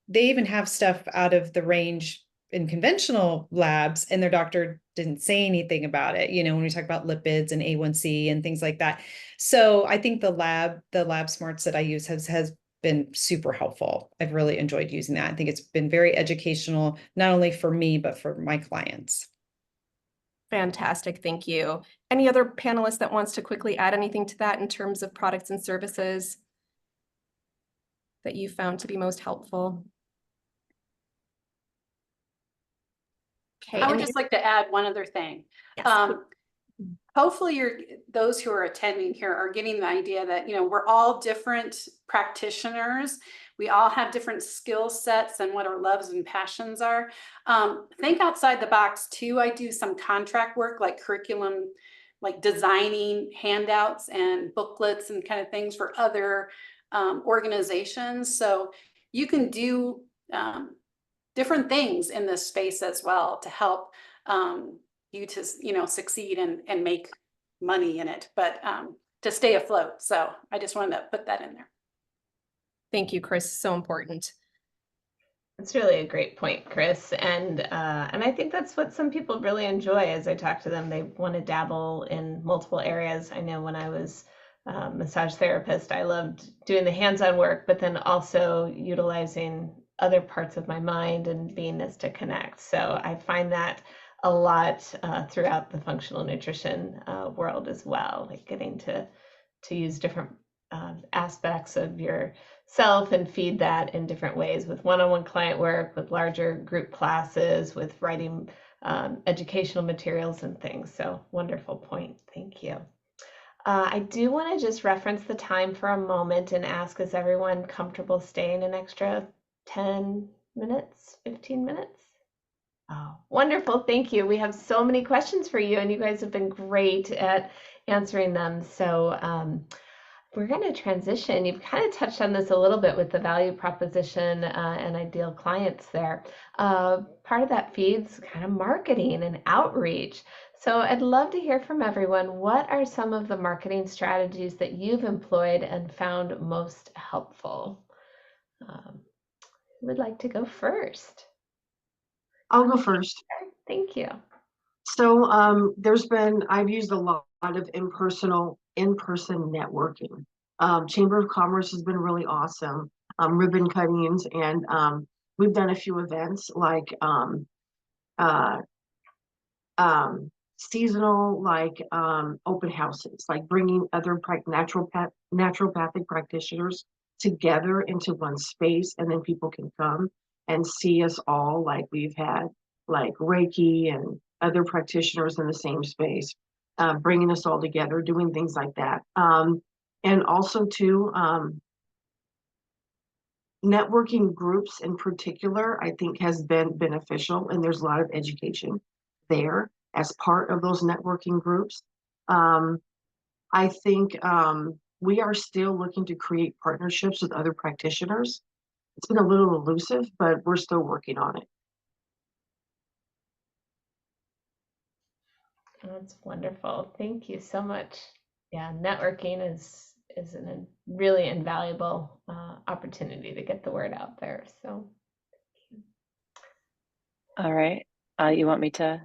they even have stuff out of the range in conventional labs, and their doctor didn't say anything about it, when we talk about lipids and A1C and things like that. So I think the lab smarts that I use has been super helpful. I've really enjoyed using that. I think it's been very educational, not only for me, but for my clients. Fantastic. Thank you. Any other panelist that wants to quickly add anything to that in terms of products and services that you found to be most helpful? Okay. I would just like to add one other thing. Yes. Hopefully those who are attending here are getting the idea that, we're all different practitioners. We all have different skill sets and what our loves and passions are. Think outside the box too. I do some contract work, like curriculum, like designing handouts and booklets and kind of things for other organizations. So you can do different things in this space as well to help you to succeed and make money in it, but to stay afloat. So I just wanted to put that in there. Thank you, Chris. So important. That's really a great point, Chris. And I think that's what some people really enjoy. As I talk to them, they want to dabble in multiple areas. I know when I was a massage therapist, I loved doing the hands-on work, but then also utilizing other parts of my mind and beingness to connect. So I find that a lot throughout the functional nutrition world as well, like getting to use different aspects of yourself and feed that in different ways, with one-on-one client work, with larger group classes, with writing educational materials and things. So wonderful point. Thank you. I do want to just reference the time for a moment and ask, is everyone comfortable staying an extra 10 minutes, 15 minutes? Oh, wonderful. Thank you. We have so many questions for you, and you guys have been great at answering them. So we're going to transition. You've kind of touched on this a little bit with the value proposition and ideal clients there. Part of that feeds kind of marketing and outreach. So I'd love to hear from everyone. What are some of the marketing strategies that you've employed and found most helpful? Who would like to go first? I'll go first. Thank you. So I've used a lot of in-person networking. Chamber of Commerce has been really awesome. Ribbon cuttings, and we've done a few events like seasonal, like open houses, like bringing other naturopathic practitioners together into one space, and then people can come and see us all, like we've had like Reiki and other practitioners in the same space, bringing us all together, doing things like that. And also too, networking groups in particular, I think has been beneficial, and there's a lot of education there as part of those networking groups. I think we are still looking to create partnerships with other practitioners. It's been a little elusive, but we're still working on it. That's wonderful. Thank you so much. Yeah, networking is a really invaluable opportunity to get the word out there. So, All right. You want me to?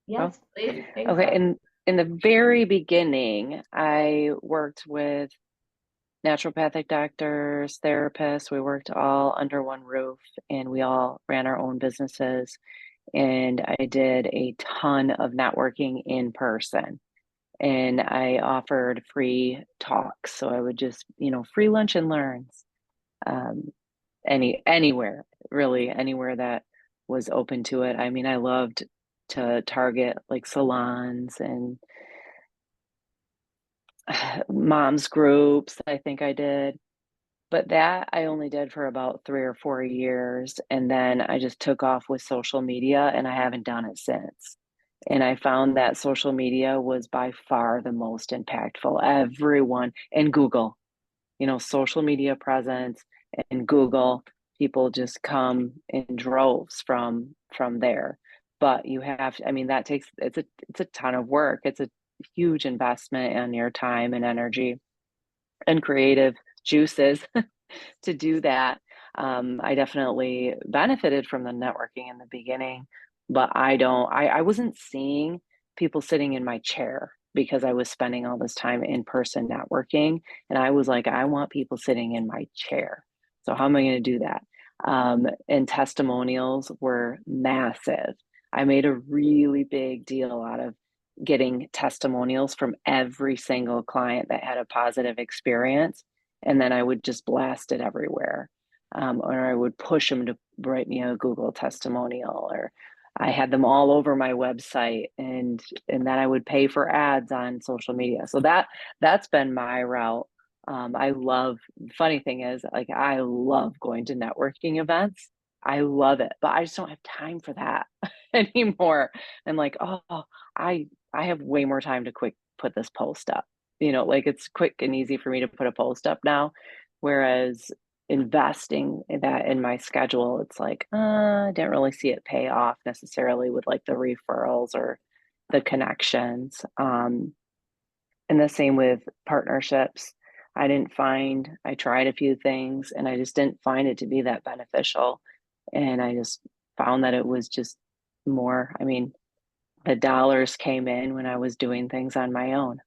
yes, please. Thanks. Okay. In the very beginning, I worked with naturopathic doctors, therapists. We worked all under one roof, and we all ran our own businesses. And I did a ton of networking in person. And I offered free talks. So I would just, free lunch and learns. Anywhere, really, anywhere that was open to it. I mean, I loved to target like salons and moms groups, I think I did. But that I only did for about 3 or 4 years. And then I just took off with social media, and I haven't done it since. And I found that social media was by far the most impactful. Everyone, and Google, social media presence and Google, people just come in droves from there. But you have, I mean, that takes, it's a ton of work. It's a huge investment in your time and energy and creative juices to do that. I definitely benefited from the networking in the beginning, but I wasn't seeing people sitting in my chair because I was spending all this time in person networking. And I was like, I want people sitting in my chair. So how am I going to do that? And testimonials were massive. I made a really big deal out of getting testimonials from every single client that had a positive experience. And then I would just blast it everywhere. Or I would push them to write me a Google testimonial, or I had them all over my website, and then I would pay for ads on social media. So that's been my route. Funny thing is, like, I love going to networking events. I love it, but I just don't have time for that anymore. I'm like, oh, I have way more time to quick put this post up. Like, it's quick and easy for me to put a post up now. Whereas investing that in my schedule, it's like, I didn't really see it pay off necessarily with like the referrals or the connections. And the same with partnerships. I tried a few things, and I just didn't find it to be that beneficial. And I just found that it was just more, I mean, the dollars came in when I was doing things on my own.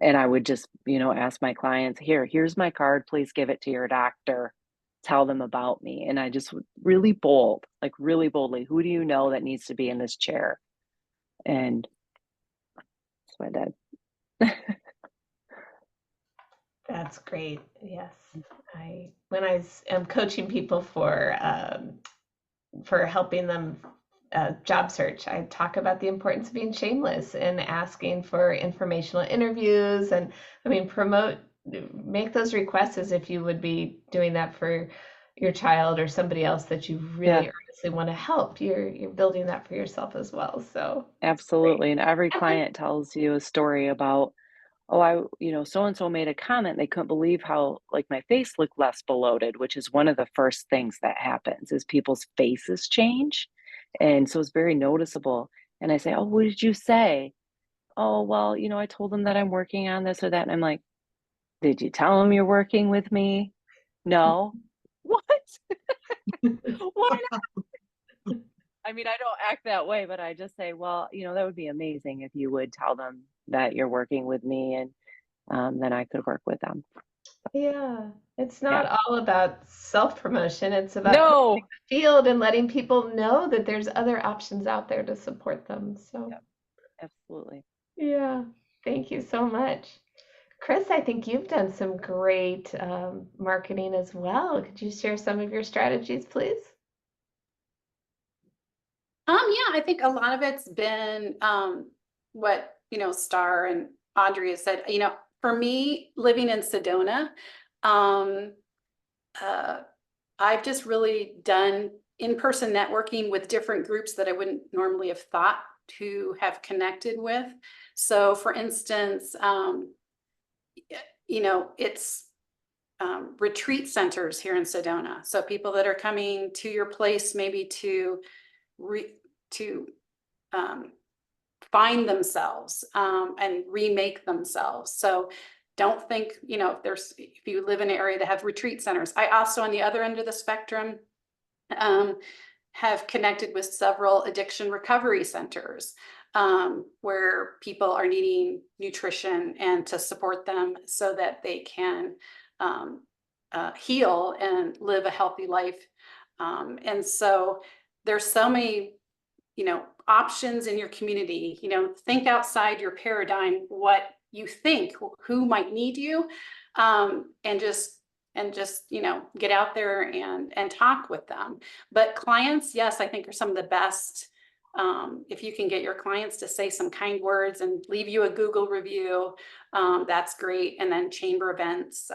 And I would just, ask my clients, here's my card, please give it to your doctor, tell them about me. And I just really boldly, who do you know that needs to be in this chair? And that's what I did. That's great. Yes. When I am coaching people for helping them job search, I talk about the importance of being shameless and asking for informational interviews, and make those requests as if you would be doing that for your child or somebody else that you really earnestly want to help. You're building that for yourself as well. So absolutely. And every client tells you a story about, oh, so-and-so made a comment. They couldn't believe how, like, my face looked less bloated, which is one of the first things that happens is people's faces change. And so it's very noticeable. And I say, oh, what did you say? Oh, well, I told them that I'm working on this or that. And I'm like, did you tell them you're working with me? No. What? Why not? I mean, I don't act that way, but I just say, well, that would be amazing if you would tell them that you're working with me, and then I could work with them. yeah, it's not all about self-promotion. It's about No. the field and letting people know that there's other options out there to support them. So Absolutely. Yeah, thank you so much. Chris, I think you've done some great marketing as well. Could you share some of your strategies, please? Yeah, I think a lot of it's been what, Star and Audrey has said. For me, living in Sedona, um, uh, I've just really done in-person networking with different groups that I wouldn't normally have thought to have connected with. So for instance, it's retreat centers here in Sedona. So people that are coming to your place maybe to to find themselves and remake themselves. So don't think, if you live in an area that have retreat centers. I also, on the other end of the spectrum, have connected with several addiction recovery centers where people are needing nutrition and to support them so that they can heal and live a healthy life. And so there's so many, options in your community. Think outside your paradigm, what you think, who might need you, and just get out there and talk with them. But clients, yes, I think are some of the best. If you can get your clients to say some kind words and leave you a Google review, that's great. And then chamber events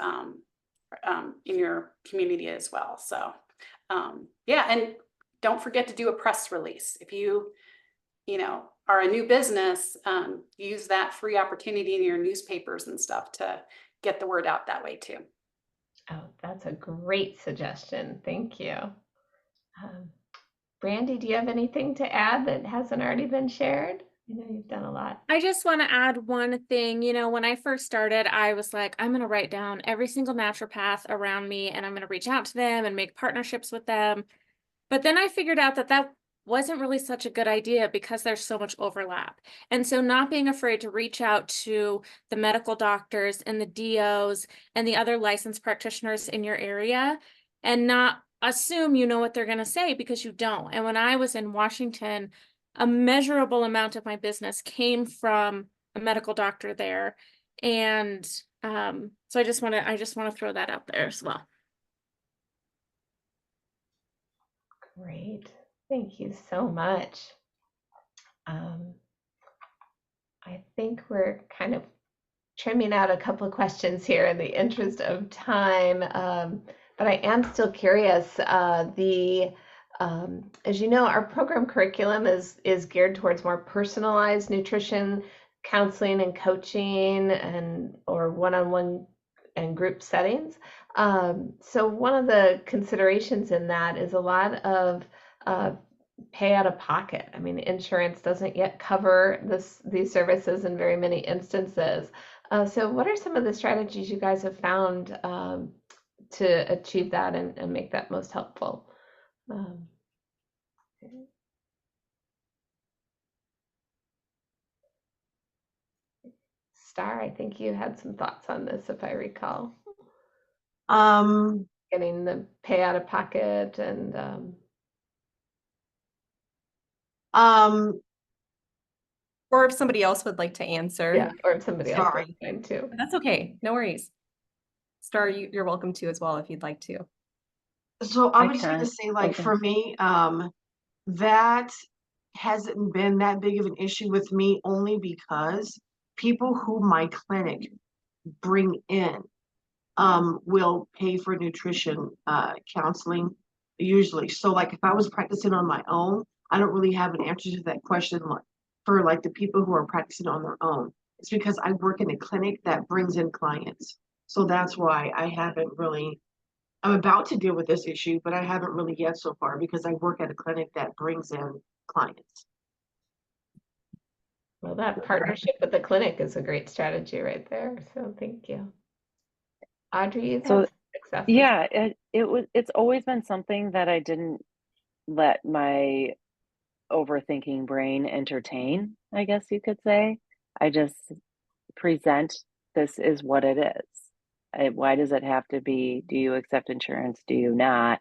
in your community as well. So yeah, and don't forget to do a press release. If you are a new business, use that free opportunity in your newspapers and stuff to get the word out that way too. Oh, that's a great suggestion. Thank you. Brandy, do you have anything to add that hasn't already been shared? I know you've done a lot. I just want to add one thing. When I first started, I was like, I'm going to write down every single naturopath around me and I'm going to reach out to them and make partnerships with them. But then I figured out that wasn't really such a good idea because there's so much overlap. And so not being afraid to reach out to the medical doctors and the DOs and the other licensed practitioners in your area and not assume you know what they're going to say because you don't. And when I was in Washington, a measurable amount of my business came from a medical doctor there. And so I just want to throw that out there as well. Great. Thank you so much. I think we're kind of trimming out a couple of questions here in the interest of time, but I am still curious. As you know, our program curriculum is geared towards more personalized nutrition counseling and coaching or one-on-one and group settings. So one of the considerations in that is a lot of pay out of pocket. I mean, insurance doesn't yet cover these services in very many instances. So what are some of the strategies you guys have found to achieve that and make that most helpful? Star, I think you had some thoughts on this, if I recall. Getting the pay out of pocket and or if somebody else would like to answer. yeah, or if somebody else Sorry. wants time too. That's okay. No worries. Star, you're welcome to as well if you'd like to. So I I was just gonna can. say, like, Okay. for me, that hasn't been that big of an issue with me only because people who my clinic bring in will pay for nutrition counseling usually. So like if I was practicing on my own, I don't really have an answer to that question for like the people who are practicing on their own. It's because I work in a clinic that brings in clients. So that's why I'm about to deal with this issue, but I haven't really yet so far because I work at a clinic that brings in clients. Well, that partnership with the clinic is a great strategy right there. So thank you. Audrey, you've had So some successes. yeah, it's always been something that I didn't let my overthinking brain entertain, I guess you could say. I just present, this is what it is. Why does it have to be, do you accept insurance? Do you not?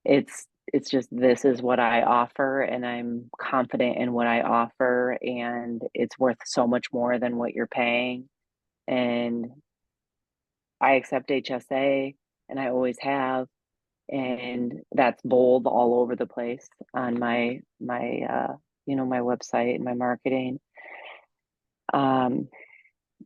It's just, this is what I offer and I'm confident in what I offer and it's worth so much more than what you're paying. And I accept HSA, and I always have, and that's bold all over the place on my my website and my marketing.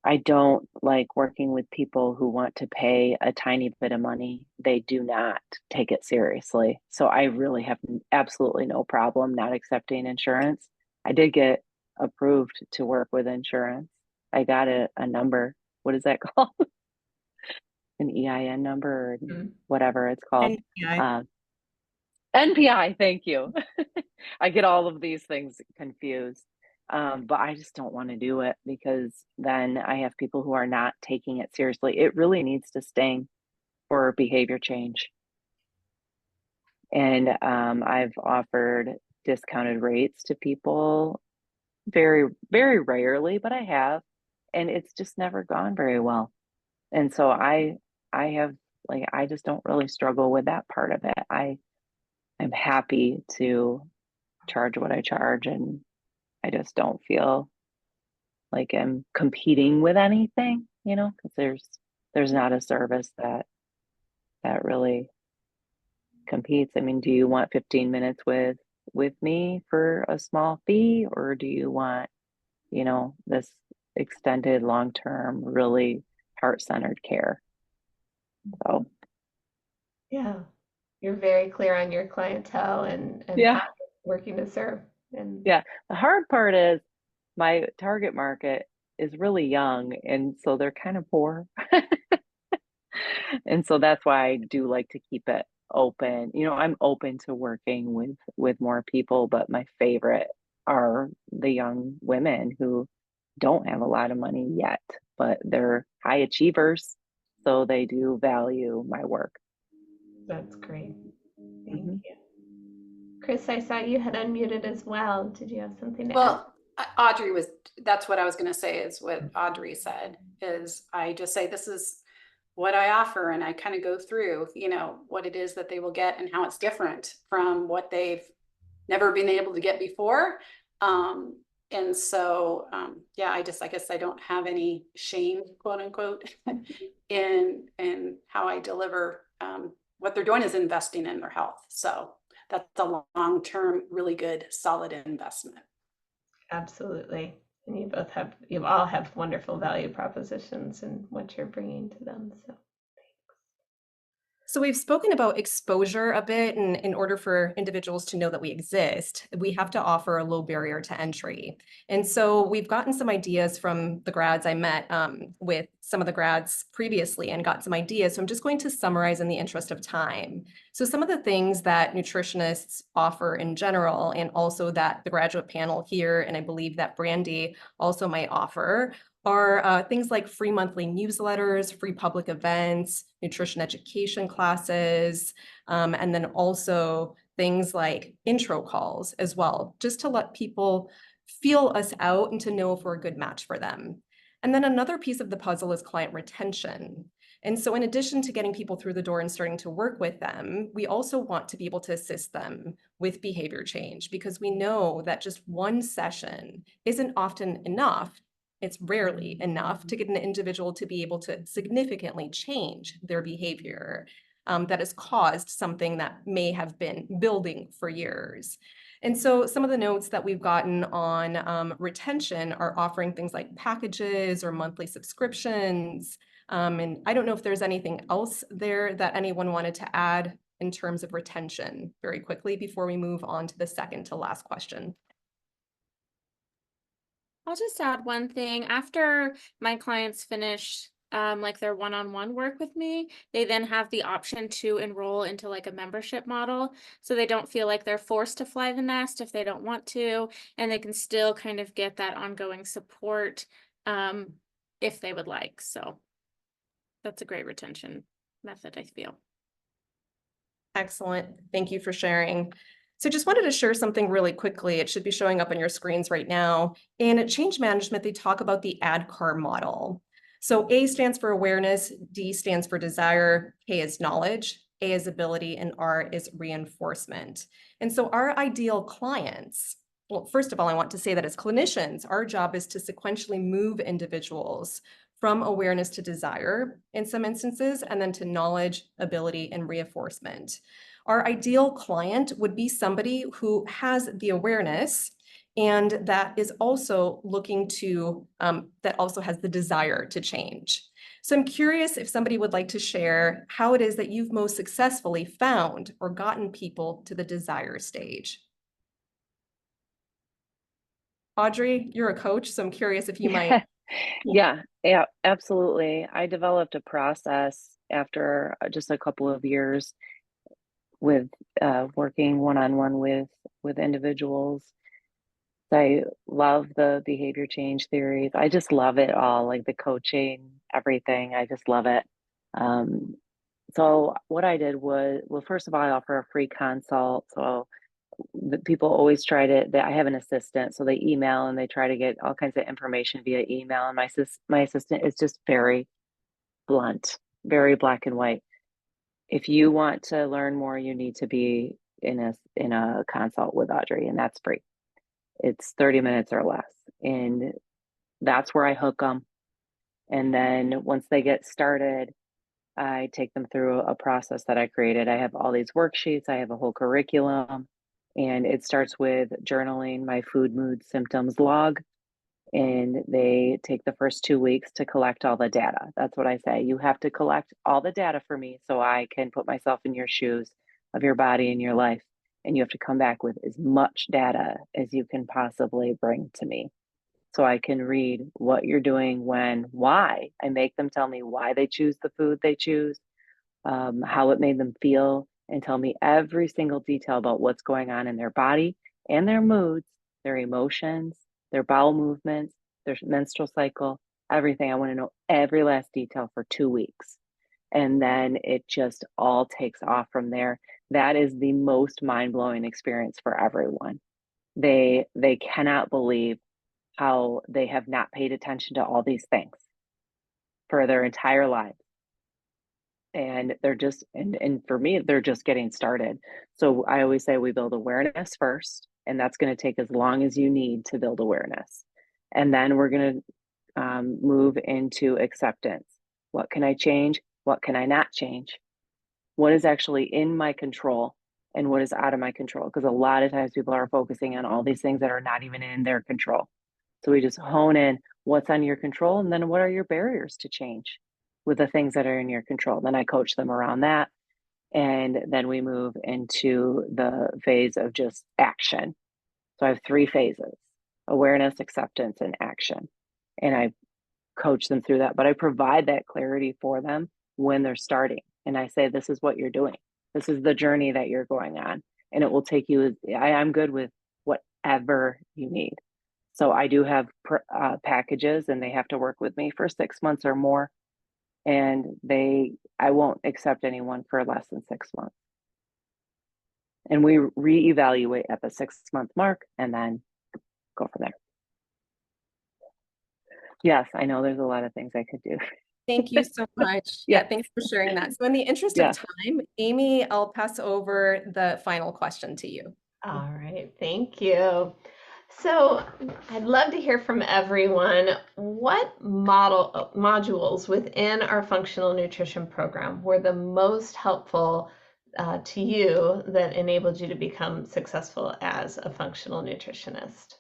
I don't like working with people who want to pay a tiny bit of money. They do not take it seriously. So I really have absolutely no problem not accepting insurance. I did get approved to work with insurance. I got a number. What is that called? An EIN number, or whatever it's called. NPI. NPI, thank you. I get all of these things confused. But I just don't want to do it, because then I have people who are not taking it seriously. It really needs to sting for behavior change. And I've offered discounted rates to people very, very rarely, but I have, and it's just never gone very well. And so I have, like, I just don't really struggle with that part of it. I'm happy to charge what I charge, and I just don't feel like I'm competing with anything, because there's not a service that really competes. I mean, do you want 15 minutes with me for a small fee, or do you want, this extended long-term, really heart-centered care? So Yeah, you're very clear on your clientele and yeah, how you're working to serve. And yeah. The hard part is my target market is really young, and so they're kind of poor. And so that's why I do like to keep it open. I'm open to working with more people, but my favorite are the young women who don't have a lot of money yet, but they're high achievers, so they do value my work. that's great. Thank Mhm. you. Chris, I saw you had unmuted as well. Did you have something to add? Well, that's what I was going to say, is what Audrey said, is I just say, this is what I offer. And I kind of go through, what it is that they will get and how it's different from what they've never been able to get before. And so, yeah, I guess I don't have any shame, quote unquote, in how I deliver. What they're doing is investing in their health. So that's a long-term, really good, solid investment. Absolutely. And you all have wonderful value propositions and what you're bringing to them. So So we've spoken about exposure a bit, and in order for individuals to know that we exist, we have to offer a low barrier to entry. And so we've gotten some ideas from the grads. I met with some of the grads previously and got some ideas. So I'm just going to summarize in the interest of time. So some of the things that nutritionists offer in general, and also that the graduate panel here, and I believe that Brandy also might offer, are things like free monthly newsletters, free public events, nutrition education classes, and then also things like intro calls as well, just to let people feel us out and to know if we're a good match for them. And then another piece of the puzzle is client retention. And so in addition to getting people through the door and starting to work with them, we also want to be able to assist them with behavior change, because we know that just one session isn't often enough. It's rarely enough to get an individual to be able to significantly change their behavior that has caused something that may have been building for years. And so some of the notes that we've gotten on retention are offering things like packages or monthly subscriptions. And I don't know if there's anything else there that anyone wanted to add in terms of retention very quickly before we move on to the second to last question. I'll just add one thing. After my clients finish like their one-on-one work with me, they then have the option to enroll into like a membership model. So they don't feel like they're forced to fly the nest if they don't want to, and they can still kind of get that ongoing support if they would like. So that's a great retention method, I feel. Excellent. Thank you for sharing. So just wanted to share something really quickly. It should be showing up on your screens right now. In change management, they talk about the ADKAR model. So A stands for awareness, D stands for desire, K is knowledge, A is ability, and R is reinforcement. And so our ideal clients well, first of all, I want to say that as clinicians, our job is to sequentially move individuals from awareness to desire in some instances, and then to knowledge, ability, and reinforcement. Our ideal client would be somebody who has the awareness and that is also looking to, that also has the desire to change. So I'm curious if somebody would like to share how it is that you've most successfully found or gotten people to the desire stage. Audrey, you're a coach, so I'm curious if you might. Yeah, absolutely. I developed a process after just a couple of years with working one-on-one with individuals. I love the behavior change theories. I just love it all, like the coaching, everything. I just love it. So what I did was, well, first of all, I offer a free consult. So the people always try to, I have an assistant, so they email and they try to get all kinds of information via email. And my assistant is just very blunt, very black and white. If you want to learn more, you need to be in a consult with Audrey, and that's free. It's 30 minutes or less. And that's where I hook them. And then once they get started, I take them through a process that I created. I have all these worksheets, I have a whole curriculum, and it starts with journaling my food, mood, symptoms log. And they take the first 2 weeks to collect all the data. That's what I say. You have to collect all the data for me so I can put myself in your shoes of your body and your life. And you have to come back with as much data as you can possibly bring to me so I can read what you're doing, when, why. I make them tell me why they choose the food they choose, how it made them feel, and tell me every single detail about what's going on in their body and their moods, their emotions, their bowel movements, their menstrual cycle, everything. I want to know every last detail for 2 weeks. And then it just all takes off from there. That is the most mind-blowing experience for everyone. They cannot believe how they have not paid attention to all these things for their entire lives. And they're just, and for me, they're just getting started. So I always say we build awareness first, and that's going to take as long as you need to build awareness. And then we're going to move into acceptance. What can I change? What can I not change? What is actually in my control and what is out of my control? Because a lot of times people are focusing on all these things that are not even in their control. So we just hone in what's on your control, and then what are your barriers to change with the things that are in your control. Then I coach them around that. And then we move into the phase of just action. So I have 3 phases: awareness, acceptance, and action. And I coach them through that, but I provide that clarity for them when they're starting. And I say, this is what you're doing. This is the journey that you're going on. And it will take you, I'm good with whatever you need. So I do have packages, and they have to work with me for 6 months or more. And I won't accept anyone for less than 6 months. And we reevaluate at the 6-month mark and then go from there. Yes, I know there's a lot of things I could do. Thank you so much. Yeah, thanks for sharing that. So in the interest of time, Amy, I'll pass over the final question to you. All right, thank you. So I'd love to hear from everyone. What modules within our functional nutrition program were the most helpful to you that enabled you to become successful as a functional nutritionist?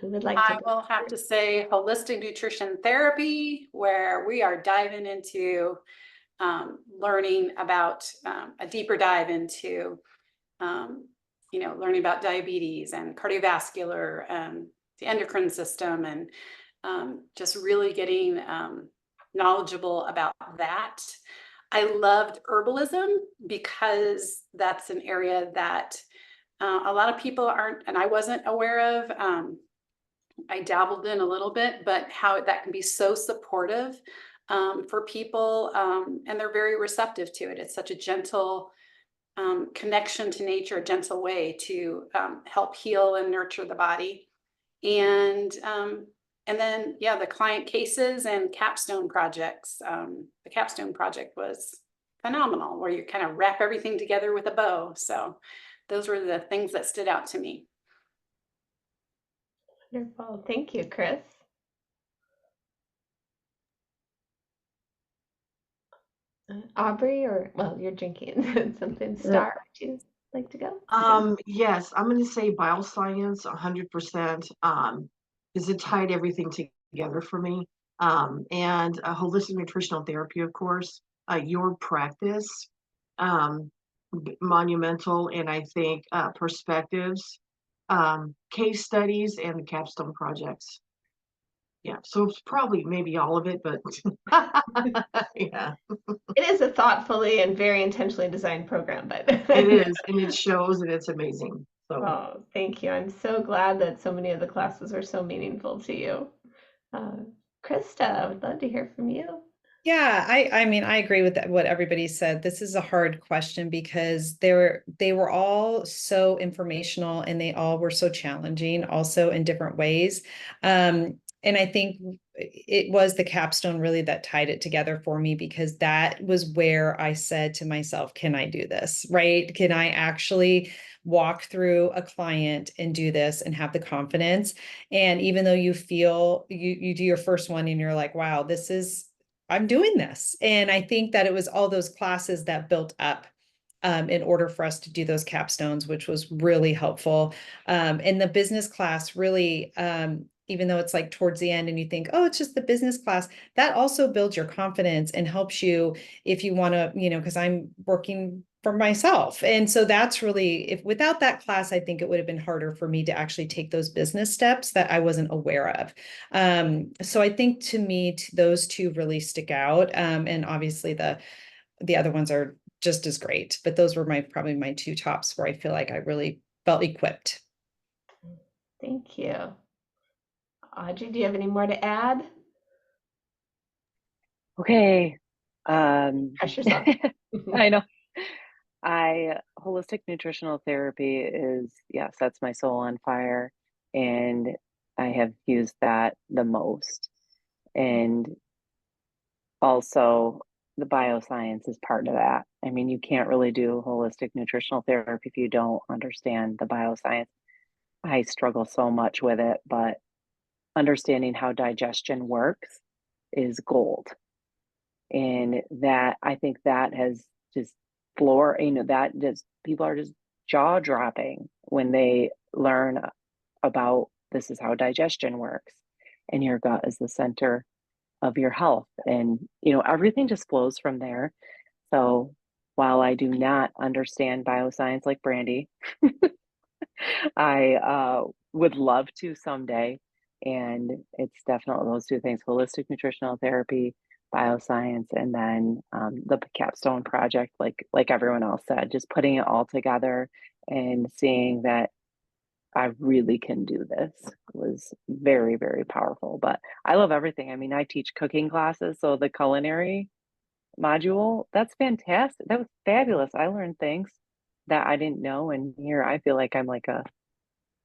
Who would like to? I will have to say holistic nutrition therapy, where we are diving into learning about a deeper dive into, learning about diabetes and cardiovascular and the endocrine system, and just really getting knowledgeable about that. I loved herbalism because that's an area that a lot of people aren't, and I wasn't aware of. I dabbled in a little bit, but how that can be so supportive for people, and they're very receptive to it. It's such a gentle connection to nature, a gentle way to help heal and nurture the body. And then, the client cases and capstone projects. The capstone project was phenomenal, where you kind of wrap everything together with a bow. So those were the things that stood out to me. Wonderful. Thank you, Chris. Aubrey, or well, you're drinking something. Star, would you like to go? Yes, I'm going to say bioscience 100%, because it tied everything together for me. And holistic nutritional therapy, of course, your practice, monumental, and I think perspectives, case studies, and the capstone projects. Yeah, so it's probably maybe all of it, but yeah, It is a thoughtfully and very intentionally designed program, but it is, and it shows, and it's amazing. So. Oh, thank you. I'm so glad that so many of the classes were so meaningful to you. Uh, Krista, I would love to hear from you. Yeah, I mean, I agree with what everybody said. This is a hard question because they were all so informational and they all were so challenging, also in different ways. And I think it was the capstone really that tied it together for me, because that was where I said to myself, can I do this? Right? Can I actually walk through a client and do this and have the confidence? And even though you feel you do your first one and you're like, wow, I'm doing this. And I think that it was all those classes that built up in order for us to do those capstones, which was really helpful. And the business class really, even though it's like towards the end and you think, oh, it's just the business class, that also builds your confidence and helps you if you want to, because I'm working for myself. And so that's really, if without that class, I think it would have been harder for me to actually take those business steps that I wasn't aware of. So I think to me, those two really stick out. And obviously the other ones are just as great, but those were probably my two tops where I feel like I really felt equipped. Thank you. Audrey, do you have any more to add? Okay. Pressure's on. I know. Holistic nutritional therapy is, yes, that's my soul on fire. And I have used that the most. And also the bioscience is part of that. I mean, you can't really do holistic nutritional therapy if you don't understand the bioscience. I struggle so much with it, but understanding how digestion works is gold. And that, I think that has just that just, people are just jaw dropping when they learn about this is how digestion works. And your gut is the center of your health. And, everything just flows from there. So while I do not understand bioscience like Brandy, I would love to someday. And it's definitely those two things: holistic nutritional therapy, bioscience, and then the capstone project, like everyone else said, just putting it all together and seeing that I really can do this was very, very powerful. But I love everything. I mean, I teach cooking classes, so the culinary module, that's fantastic. That was fabulous. I learned things that I didn't know, and here I feel like I'm like a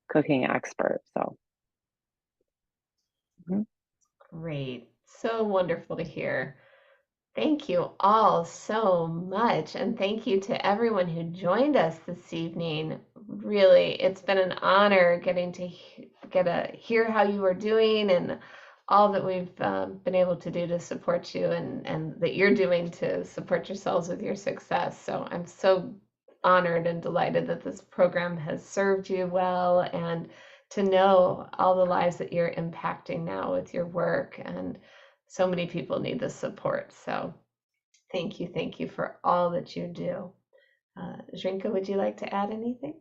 cooking expert. So Great. So wonderful to hear. Thank you all so much. And thank you to everyone who joined us this evening. Really, it's been an honor getting to hear how you are doing and all that we've been able to do to support you and that you're doing to support yourselves with your success. So I'm so honored and delighted that this program has served you well, and to know all the lives that you're impacting now with your work. And so many people need this support. So thank you for all that you do. Zrinka, would you like to add anything?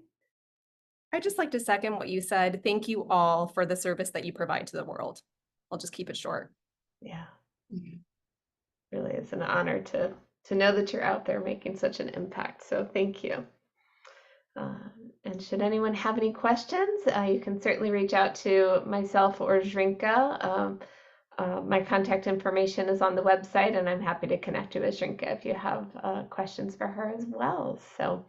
I'd just like to second what you said. Thank you all for the service that you provide to the world. I'll just keep it short. Yeah. Really, it's an honor to know that you're out there making such an impact. So thank you. And should anyone have any questions, you can certainly reach out to myself or Zrinka. My contact information is on the website, and I'm happy to connect you with Zrinka if you have questions for her as well. So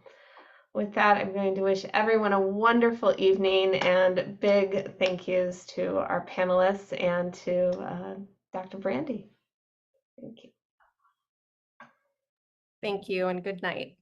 with that, I'm going to wish everyone a wonderful evening, and big thank yous to our panelists and to Dr. Brandy. Thank you. Thank you and good night.